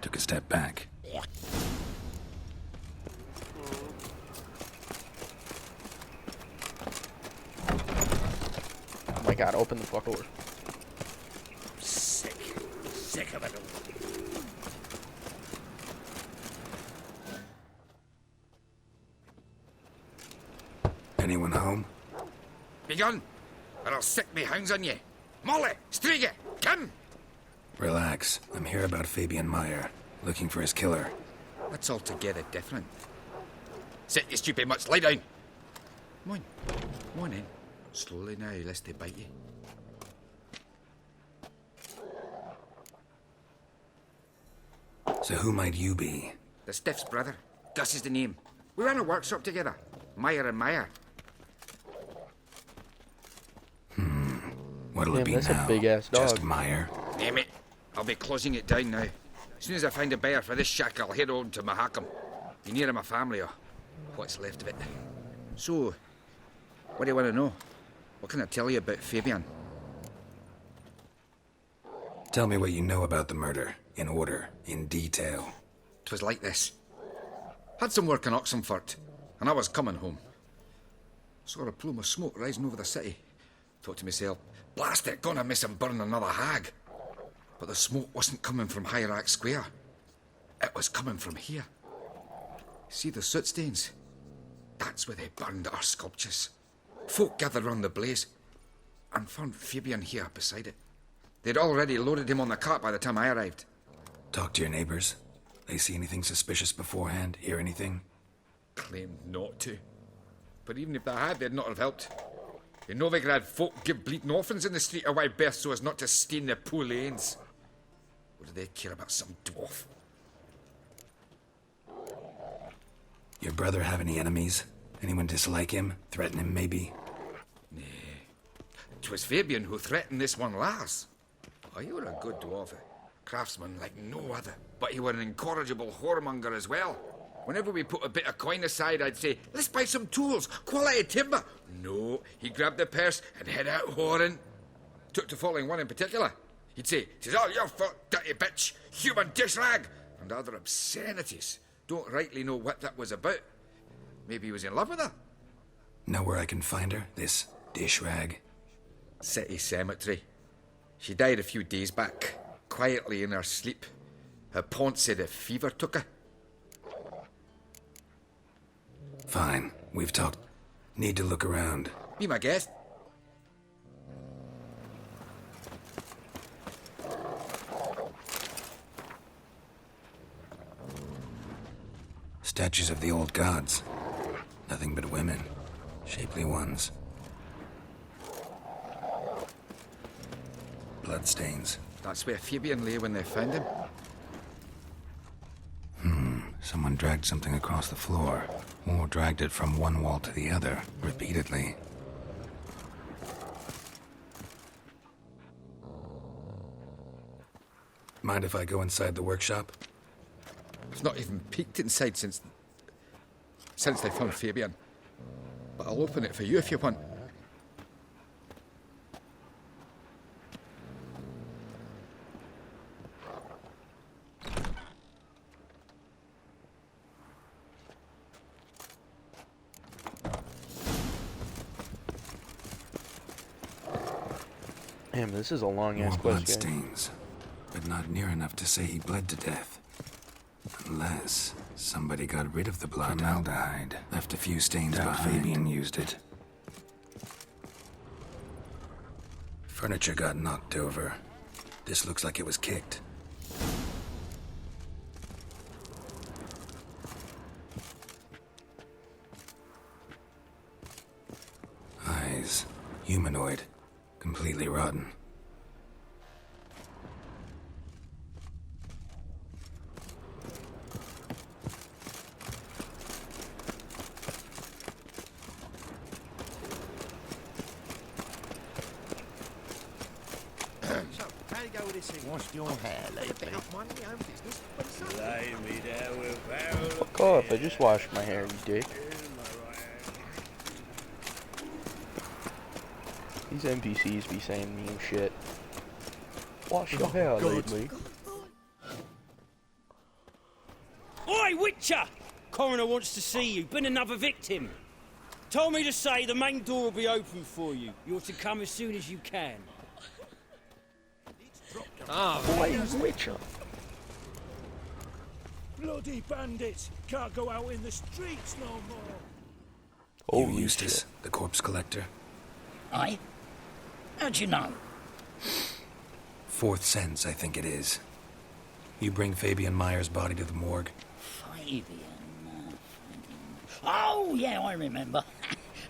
Took a step back. Oh my god, open the fuck door. Sick of it all. Anyone home? Begone, or I'll sick me hounds on you. Molly, Striga, come! Relax. I'm here about Fabian Meyer, looking for his killer. That's altogether different. Sit, you stupid much, lie down. Come on, come on in. Slowly now, lest they bite you. So who might you be? The Stiff's brother. Gus is the name. We ran a workshop together. Meyer and Meyer. What'll it be that's now? a big-ass dog. Just Meyer? Name it. I'll be closing it down now. As soon as I find a buyer for this shack, I'll head on to Mahakam. Be near my family, or what's left of it. So, what do you want to know? What can I tell you about Fabian? Tell me what you know about the murder, in order, in detail. 'Twas like this. Had some work in Oxenfurt, and I was coming home. Saw a plume of smoke rising over the city. Thought to myself, blast it, gonna miss him burn another hag. But the smoke wasn't coming from Hierarch Square. It was coming from here. See the soot stains? That's where they burned our sculptures. Folk gathered round the blaze, and found Fabian here beside it. They'd already loaded him on the cart by the time I arrived. Talk to your neighbors. They see anything suspicious beforehand? Hear anything? Claimed not to. But even if they had, they'd not have helped. In Novigrad, folk give bleeding orphans in the street a wide berth so as not to stain their poor lanes. What do they care about some dwarf? Your brother have any enemies? Anyone dislike him? Threaten him, maybe? Nay. 'Twas Fabian who threatened this one last. Oh, you were a good dwarf. Craftsman like no other. But he were an incorrigible whoremonger as well. Whenever we put a bit of coin aside, I'd say, let's buy some tools, quality timber. No, he grabbed the purse and head out whoring. Took to following one in particular. He'd say, "'Tis all your fault, dirty bitch, human dish rag," and other obscenities. Don't rightly know what that was about. Maybe he was in love with her. Know where I can find her, this dish rag? City cemetery. She died a few days back, quietly in her sleep. Her pont said a fever took her. Fine, we've talked. Need to look around. Be my guest. Statues of the old gods. Nothing but women. Shapely ones. Bloodstains. That's where Fabian lay when they found him. Someone dragged something across the floor. Or dragged it from one wall to the other, repeatedly. Mind if I go inside the workshop? I've not even peeked inside since they found Fabian. But I'll open it for you if you want. Damn, this is a long-ass More quest, guys. bloodstains, but not near enough to say he bled to death. Unless somebody got rid of the blood. Formaldehyde. Left a few stains behind. Fabian used it. Furniture got knocked over. This looks like it was kicked. Eyes. Humanoid. Completely rotten. How you go with this thing? Wash your hair, lady. Lay me down with Fuck off, I just washed my hair, you dick. These NPCs be saying mean shit. Wash your hair, lately. Oi, Witcher! Coroner wants to see you. Been another victim. Told me to say the main door will be open for you. You're to come as soon as you can. Please, Witcher. Bloody bandits! Can't go out in the streets no more! Holy You, Eustace, shit. the corpse collector? Aye? How'd you know? Fourth sense, I think it is. You bring Fabian Meyer's body to the morgue? Fabian. Oh, yeah, I remember.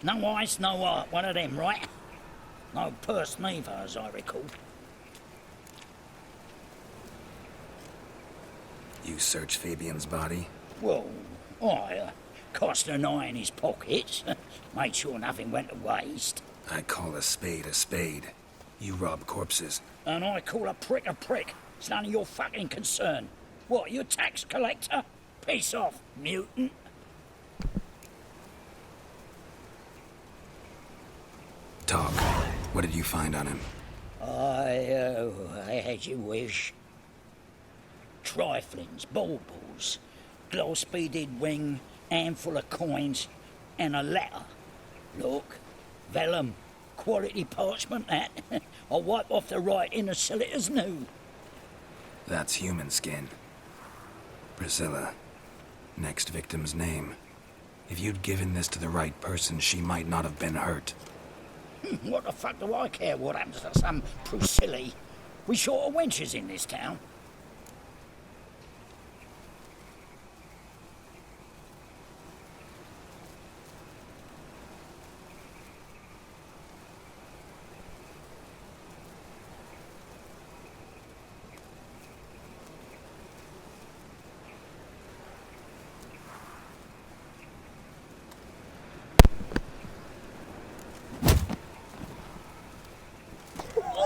No eyes, no heart, one of them, right? No purse neither, as I recall. You search Fabian's body? Well, I cast an eye in his pockets, made sure nothing went to waste. I call a spade a spade. You rob corpses. And I call a prick a prick. It's none of your fucking concern. What, you a tax collector? Piss off, mutant. Talk. What did you find on him? I had you wish. Triflings, baubles, gloss-beaded ring, handful of coins, and a letter. Look, vellum, quality parchment, that. I'll wipe off the writing and sell it as new. That's human skin. Priscilla. Next victim's name. If you'd given this to the right person, she might not have been hurt. What the fuck do I care what happens to some Priscilla? We short of wenches in this town.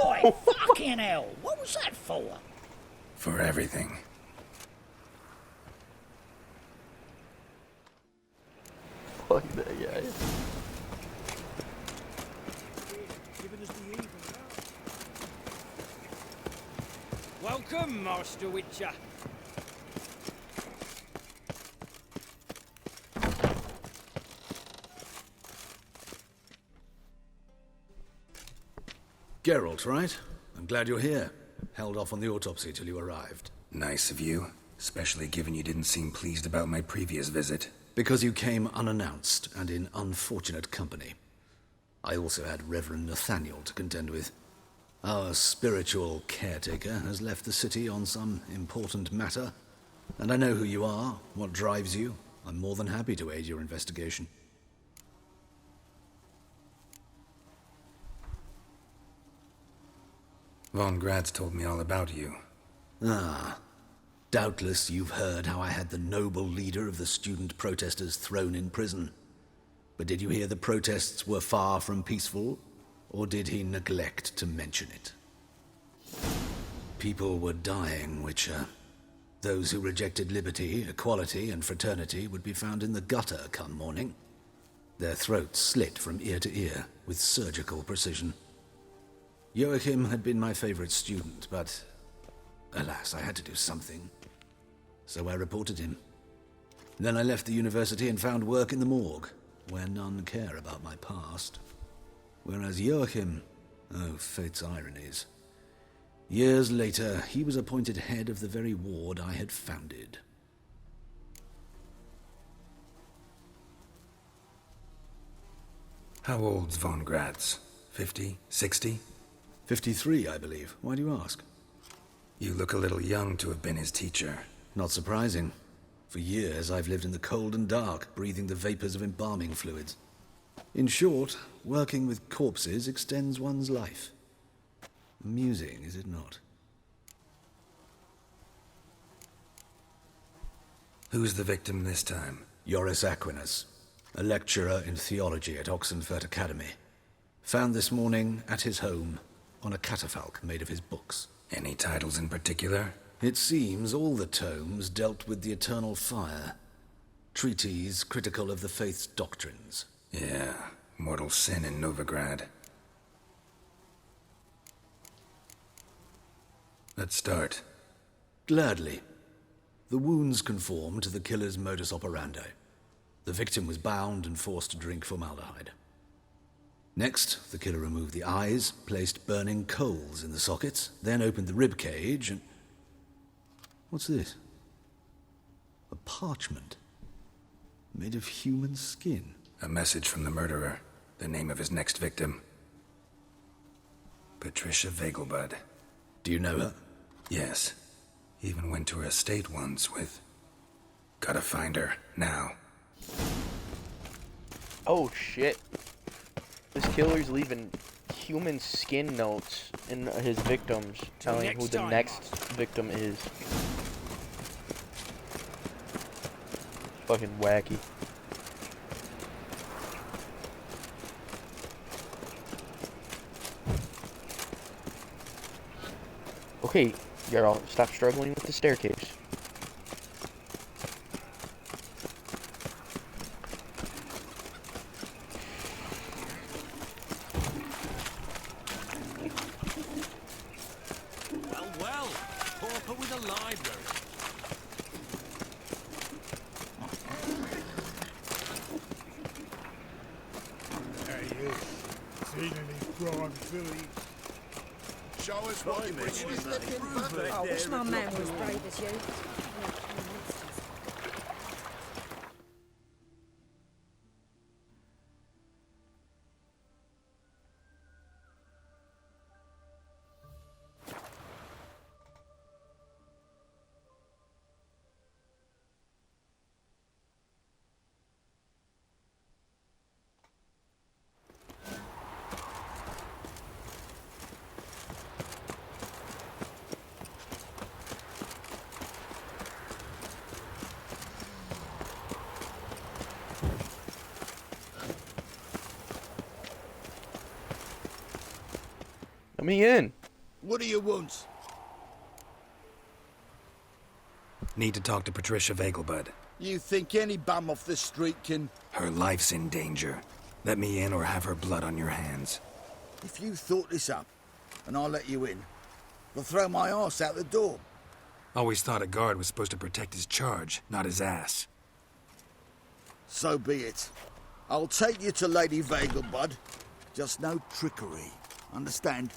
Oi, fucking hell! What was that for? For everything. Fuck that guy. Welcome, Master Witcher. Geralt, right? I'm glad you're here. Held off on the autopsy till you arrived. Nice of you, especially given you didn't seem pleased about my previous visit. Because you came unannounced and in unfortunate company. I also had Reverend Nathaniel to contend with. Our spiritual caretaker has left the city on some important matter, and I know who you are, what drives you. I'm more than happy to aid your investigation. Von Gratz told me all about you. Ah. Doubtless you've heard how I had the noble leader of the student protesters thrown in prison. But did you hear the protests were far from peaceful, or did he neglect to mention it? People were dying, Witcher. Those who rejected liberty, equality, and fraternity would be found in the gutter come morning. Their throats slit from ear to ear with surgical precision. Joachim had been my favorite student, but alas, I had to do something. So I reported him. Then I left the university and found work in the morgue, where none care about my past. Whereas Joachim, oh, fate's ironies. Years later, he was appointed head of the very ward I had founded. How old's Von Gratz? 50? 60? 53, I believe. Why do you ask? You look a little young to have been his teacher. Not surprising. For years, I've lived in the cold and dark, breathing the vapors of embalming fluids. In short, working with corpses extends one's life. Amusing, is it not? Who's the victim this time? Joris Aquinas, a lecturer in theology at Oxenfurt Academy. Found this morning at his home on a catafalque made of his books. Any titles in particular? It seems all the tomes dealt with the eternal fire. Treatises critical of the faith's doctrines. Yeah, mortal sin in Novigrad. Let's start. Gladly. The wounds conform to the killer's modus operandi. The victim was bound and forced to drink formaldehyde. Next, the killer removed the eyes, placed burning coals in the sockets, then opened the rib cage and... What's this? A parchment. Made of human skin. A message from the murderer. The name of his next victim. Patricia Vegelbud. Do you know her? Yes. Even went to her estate once with... Gotta find her, now. Oh shit. This killer's leaving human skin notes in his victims, telling who the next victim is. Fucking wacky. Okay, Geralt, stop struggling with the staircase. Well, pauper with a library. Hey, you. Seen any crime, Philly? Show us what you bring in this I wish my man was brave as you. Let me in. What do you want? Need to talk to Patricia Vegelbud. You think any bum off the street can... Her life's in danger. Let me in or have her blood on your hands. If you thought this up, and I'll let you in, I'll throw my arse out the door. Always thought a guard was supposed to protect his charge, not his ass. So be it. I'll take you to Lady Vegelbud. Just no trickery. Understand?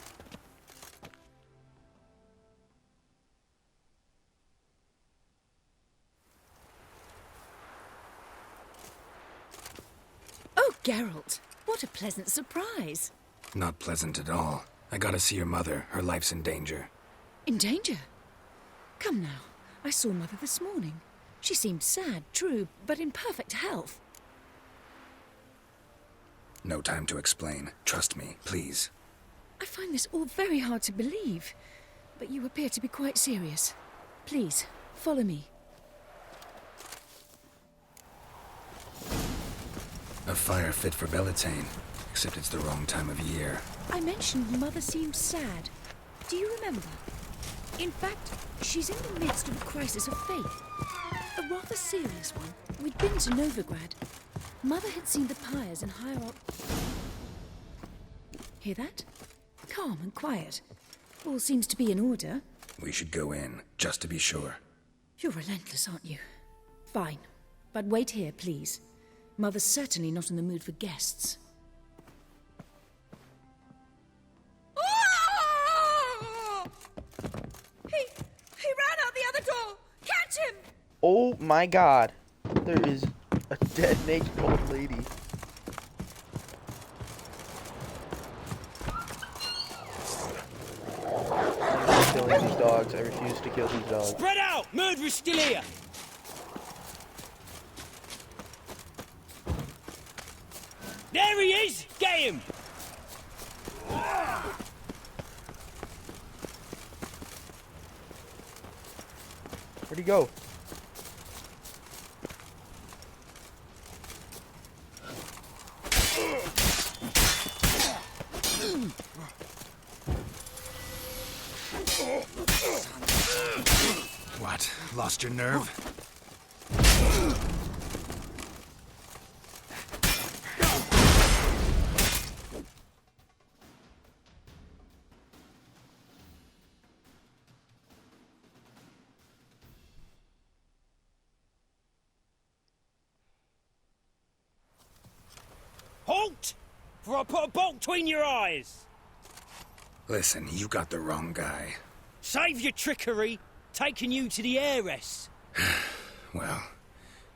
Oh, Geralt, what a pleasant surprise. Not pleasant at all. I gotta see your mother. Her life's in danger. In danger? Come now, I saw Mother this morning. She seemed sad, true, but in perfect health. No time to explain. Trust me, please. I find this all very hard to believe, but you appear to be quite serious. Please, follow me. A fire fit for Bellatane, except it's the wrong time of year. I mentioned Mother seemed sad. Do you remember? In fact, she's in the midst of a crisis of faith. A rather serious one. We'd been to Novigrad. Mother had seen the pyres and Hear that? Calm and quiet. All seems to be in order. We should go in, just to be sure. You're relentless, aren't you? Fine. But wait here, please. Mother's certainly not in the mood for guests. He ran out the other door! Catch him! Oh my god. There is a dead naked old lady. I'm killing these dogs. I refuse to kill these dogs. Spread out! Murderer's still here! There he is! Get him! Where'd he go? What? Lost your nerve? Halt! For I put a bolt between your eyes! Listen, you got the wrong guy. Save your trickery! Taking you to the heiress! Well,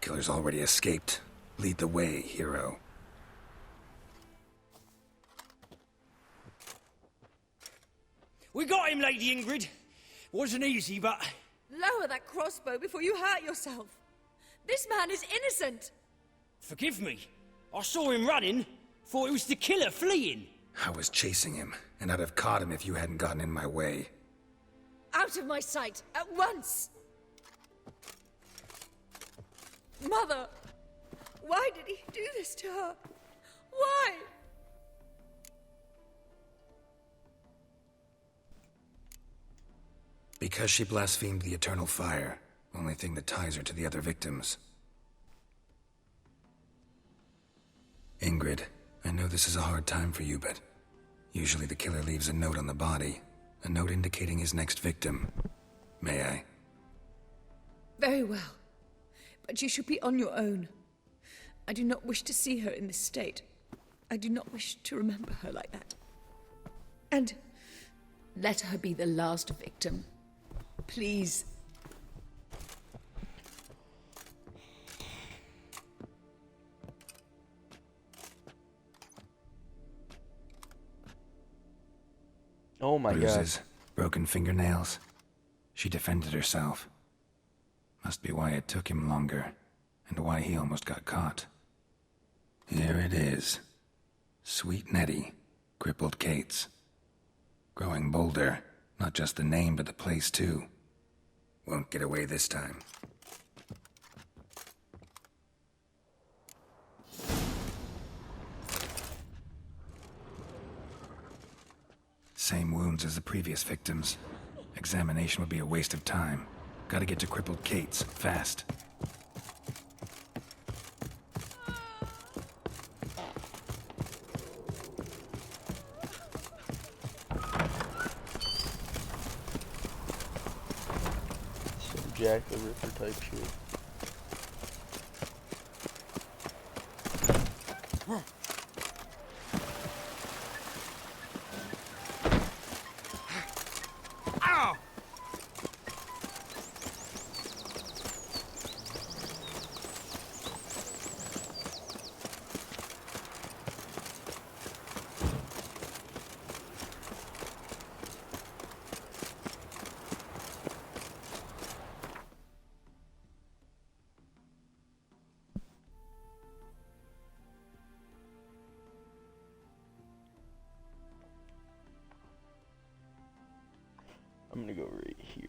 killer's already escaped. Lead the way, hero. We got him, Lady Ingrid. Wasn't easy, but... Lower that crossbow before you hurt yourself. This man is innocent. Forgive me. I saw him running. Thought it was the killer fleeing. I was chasing him, and I'd have caught him if you hadn't gotten in my way. Out of my sight, at once! Mother! Why did he do this to her? Why? Because she blasphemed the eternal fire. Only thing that ties her to the other victims. Ingrid, I know this is a hard time for you, but usually the killer leaves a note on the body. A note indicating his next victim. May I? Very well. But you should be on your own. I do not wish to see her in this state. I do not wish to remember her like that. And let her be the last victim. Please. Oh my God. Bruises, broken fingernails. She defended herself. Must be why it took him longer, and why he almost got caught. Here it is. Sweet Nettie, crippled Kate's. Growing bolder, not just the name but the place too. Won't get away this time. Same wounds as the previous victims. Examination would be a waste of time. Gotta get to crippled Kate's, fast. Some Jack the Ripper type shit. I'm gonna go right here.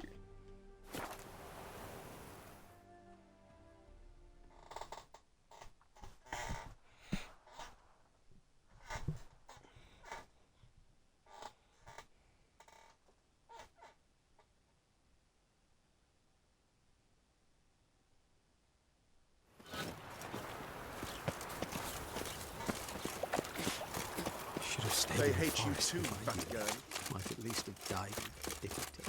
Should have stayed. They hate you too, fat girl. Might at least have died dignity.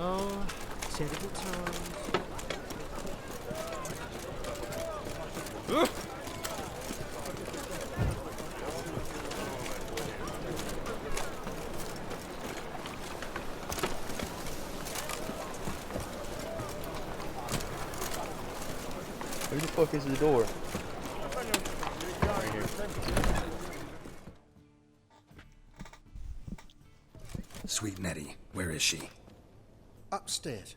Oh, terrible times. Where the fuck is the door? Right here. Sweet Nettie, where is she? Upstairs.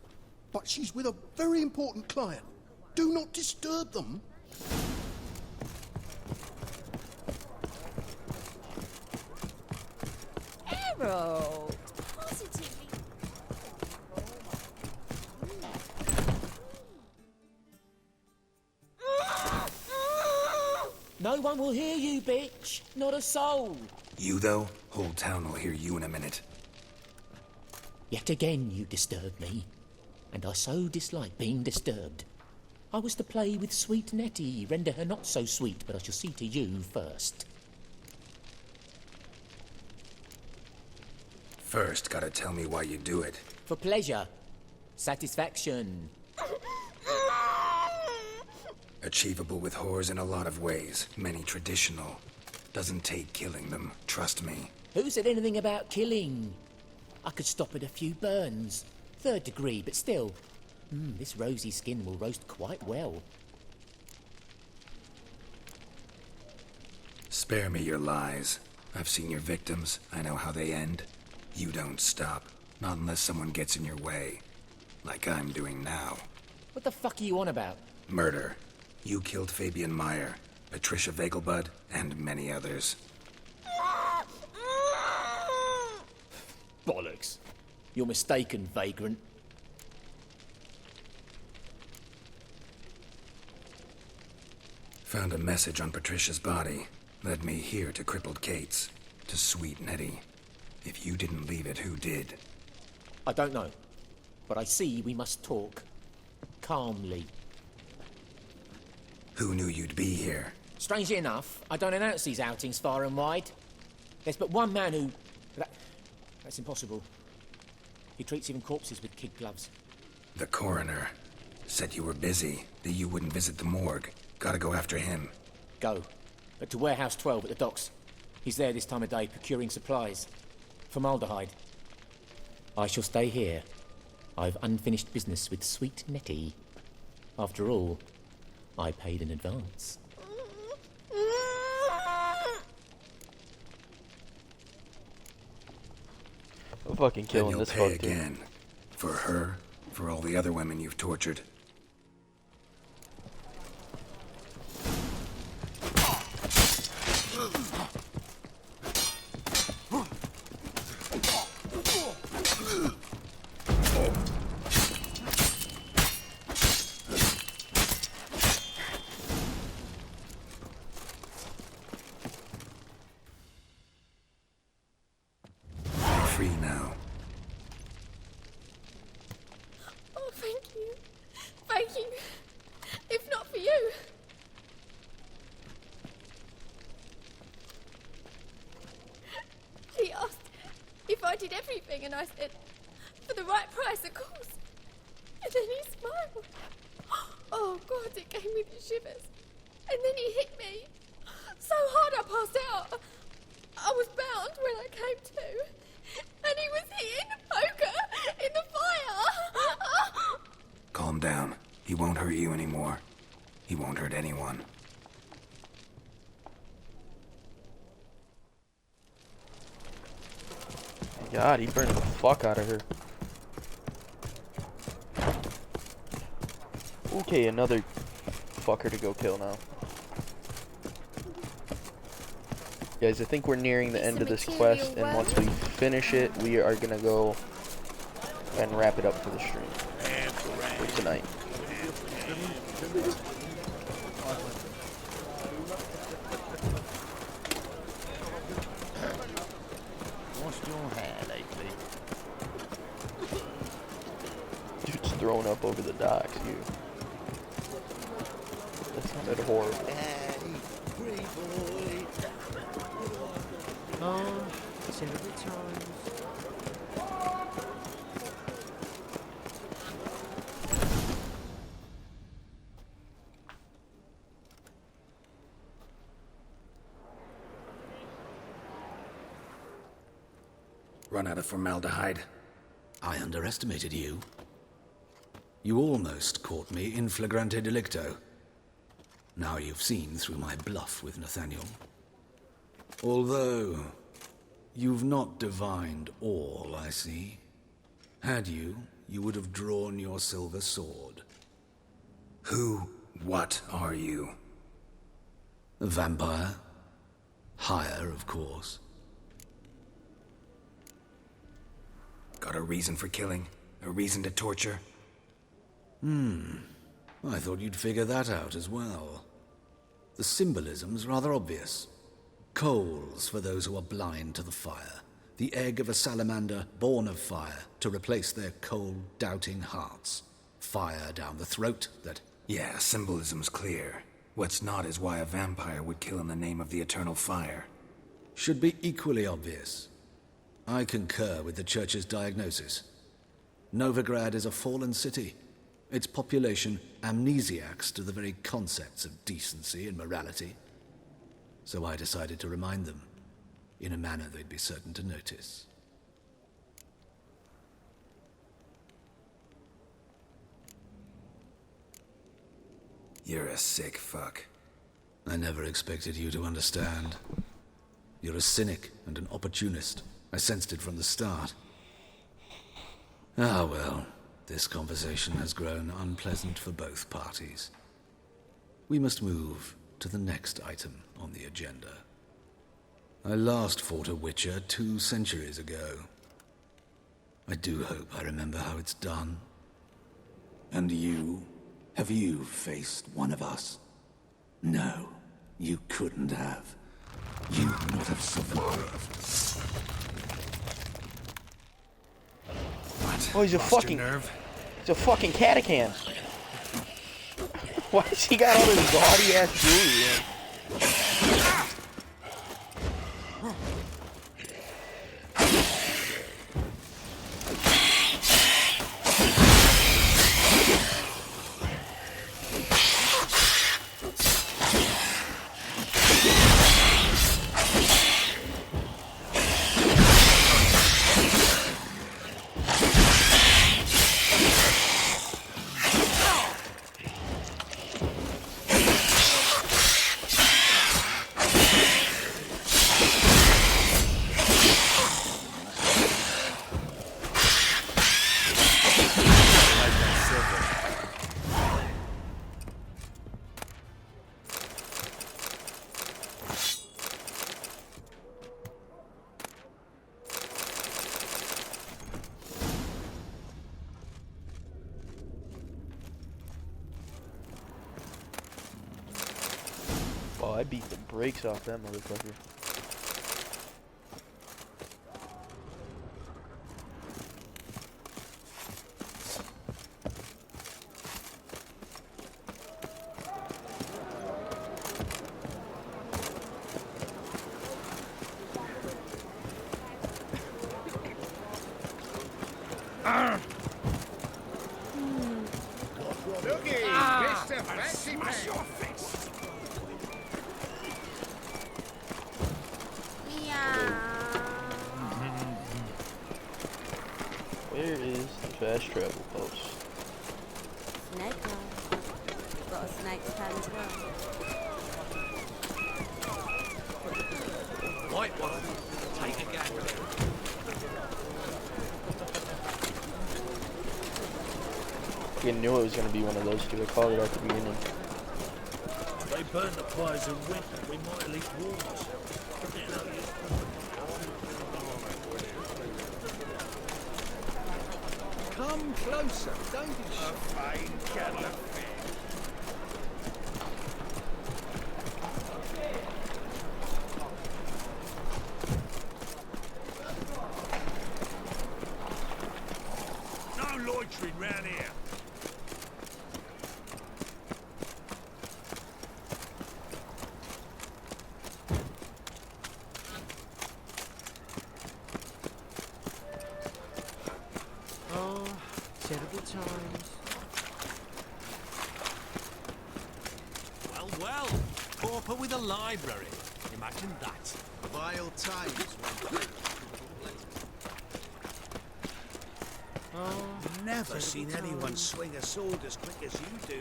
But she's with a very important client. Do not disturb them. Harold! Positively. No one will hear you, bitch. Not a soul. You, though? Whole town will hear you in a minute. Yet again you disturb me, and I so dislike being disturbed. I was to play with sweet Nettie, render her not so sweet, but I shall see to you first. First, gotta tell me why you do it. For pleasure. Satisfaction. Achievable with whores in a lot of ways, many traditional. Doesn't take killing them, trust me. Who said anything about killing? I could stop at a few burns. 3rd degree, but still. This rosy skin will roast quite well. Spare me your lies. I've seen your victims. I know how they end. You don't stop. Not unless someone gets in your way. Like I'm doing now. What the fuck are you on about? Murder. You killed Fabian Meyer, Patricia Vegelbud, and many others. Bollocks. You're mistaken, vagrant. Found a message on Patricia's body. Led me here to crippled Kate's. To sweet Nettie. If you didn't leave it, who did? I don't know. But I see we must talk. Calmly. Who knew you'd be here? Strangely enough, I don't announce these outings far and wide. There's but one man who... That's impossible. He treats even corpses with kid gloves. The coroner. Said you were busy, that you wouldn't visit the morgue. Gotta go after him. Go. But to Warehouse 12 at the docks. He's there this time of day, procuring supplies. Formaldehyde. I shall stay here. I've unfinished business with sweet Nettie. After all, I paid in advance. I'm fucking killing and this you'll pay fuck dude. again. For her, for all the other women you've tortured. Free now. Oh, thank you. Thank you. If not for you. He asked if I did everything, and I said, for the right price, of course. And then he smiled. Oh, God, it gave me the shivers. And then he hit me. So hard I passed out. I was bound when I came to. And he was hitting the poker in the fire. Calm down. He won't hurt you anymore. He won't hurt anyone. God, he burned the fuck out of her. Okay, another fucker to go kill now. Guys, I think we're nearing the end of this quest, and once we finish it, we are gonna go and wrap it up for the stream for tonight. What's your hair lately? Dude's thrown up over the docks, you. That sounded horrible. Oh, terrible times. Run out of formaldehyde. I underestimated you. You almost caught me in flagrante delicto. Now you've seen through my bluff with Nathaniel. Although, you've not divined all, I see. Had you, you would have drawn your silver sword. What are you? A vampire. Higher, of course. Got a reason for killing? A reason to torture? I thought you'd figure that out as well. The symbolism's rather obvious. Coals for those who are blind to the fire. The egg of a salamander born of fire to replace their cold, doubting hearts. Fire down the throat that... Yeah, symbolism's clear. What's not is why a vampire would kill in the name of the eternal fire. Should be equally obvious. I concur with the Church's diagnosis. Novigrad is a fallen city. Its population amnesiacs to the very concepts of decency and morality. So I decided to remind them, in a manner they'd be certain to notice. You're a sick fuck. I never expected you to understand. You're a cynic and an opportunist. I sensed it from the start. Ah, well, this conversation has grown unpleasant for both parties. We must move to the next item on the agenda. I last fought a Witcher 2 centuries ago. I do hope I remember how it's done. And you? Have you faced one of us? No, you couldn't have. You would not have survived. Oh, he's a fucking nerve. He's a fucking catacan. Why has he got all this gaudy ass jewelry in? Oh, I beat the brakes off that motherfucker. Smash your face! Where is the fast travel post? Snake line. We've got a snake's pen as well. White one. Take a gap. I knew it was going to be one of those two. I called it at the beginning. They burn the fires in winter. We might at least warm ourselves. Come closer, don't be shy. A fine kettle of fish. No loitering round here. Oh, terrible times. Well, well. Pauper with a library. Imagine that. Vile times. Oh, Never seen anyone swing a sword as quick as you do.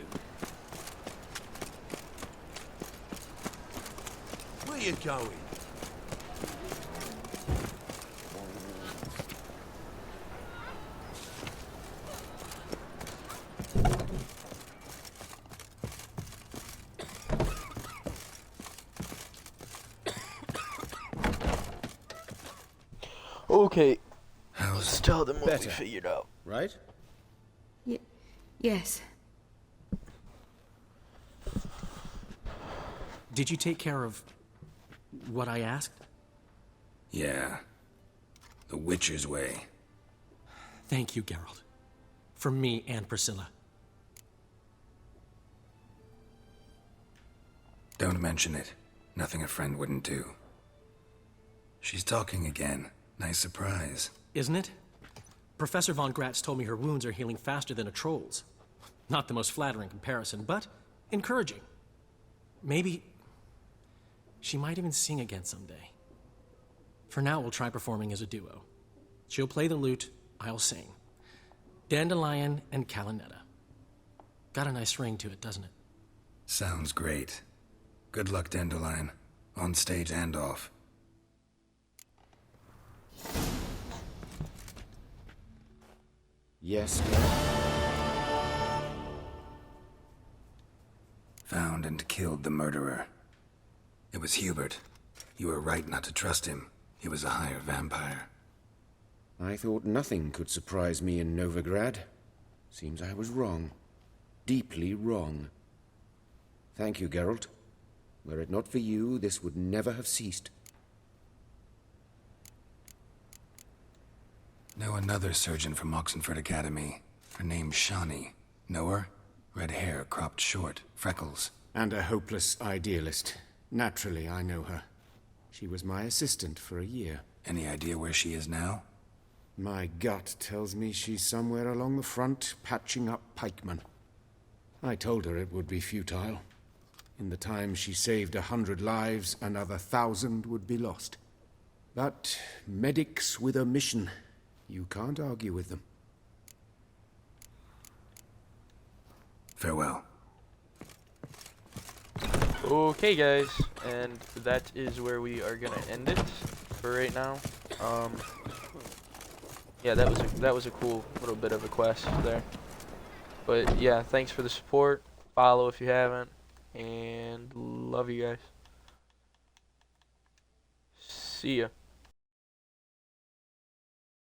Where you going? Okay. How's Let's tell them what better? we figured out. Right? Yes. Did you take care of what I asked? Yeah. The Witcher's way. Thank you, Geralt. From me and Priscilla. Don't mention it. Nothing a friend wouldn't do. She's talking again. Nice surprise. Isn't it? Professor von Gratz told me her wounds are healing faster than a troll's. Not the most flattering comparison, but encouraging. Maybe she might even sing again someday. For now, we'll try performing as a duo. She'll play the lute, I'll sing. Dandelion and Calinetta. Got a nice ring to it, doesn't it? Sounds great. Good luck, Dandelion. On stage and off. Yes, Found and killed the murderer. It was Hubert. You were right not to trust him. He was a higher vampire. I thought nothing could surprise me in Novigrad. Seems I was wrong. Deeply wrong. Thank you, Geralt. Were it not for you, this would never have ceased. Know another surgeon from Oxenford Academy. Her name's Shawnee. Know her? Red hair, cropped short, freckles. And a hopeless idealist. Naturally, I know her. She was my assistant for a year. Any idea where she is now? My gut tells me she's somewhere along the front, patching up pikemen. I told her it would be futile. In the time she saved 100 lives, another 1,000 would be lost. But medics with a mission. You can't argue with them. Farewell. Okay, guys, and that is where we are gonna end it for right now. Yeah, that was a cool little bit of a quest there. But yeah, thanks for the support. Follow if you haven't, and love you guys. See ya.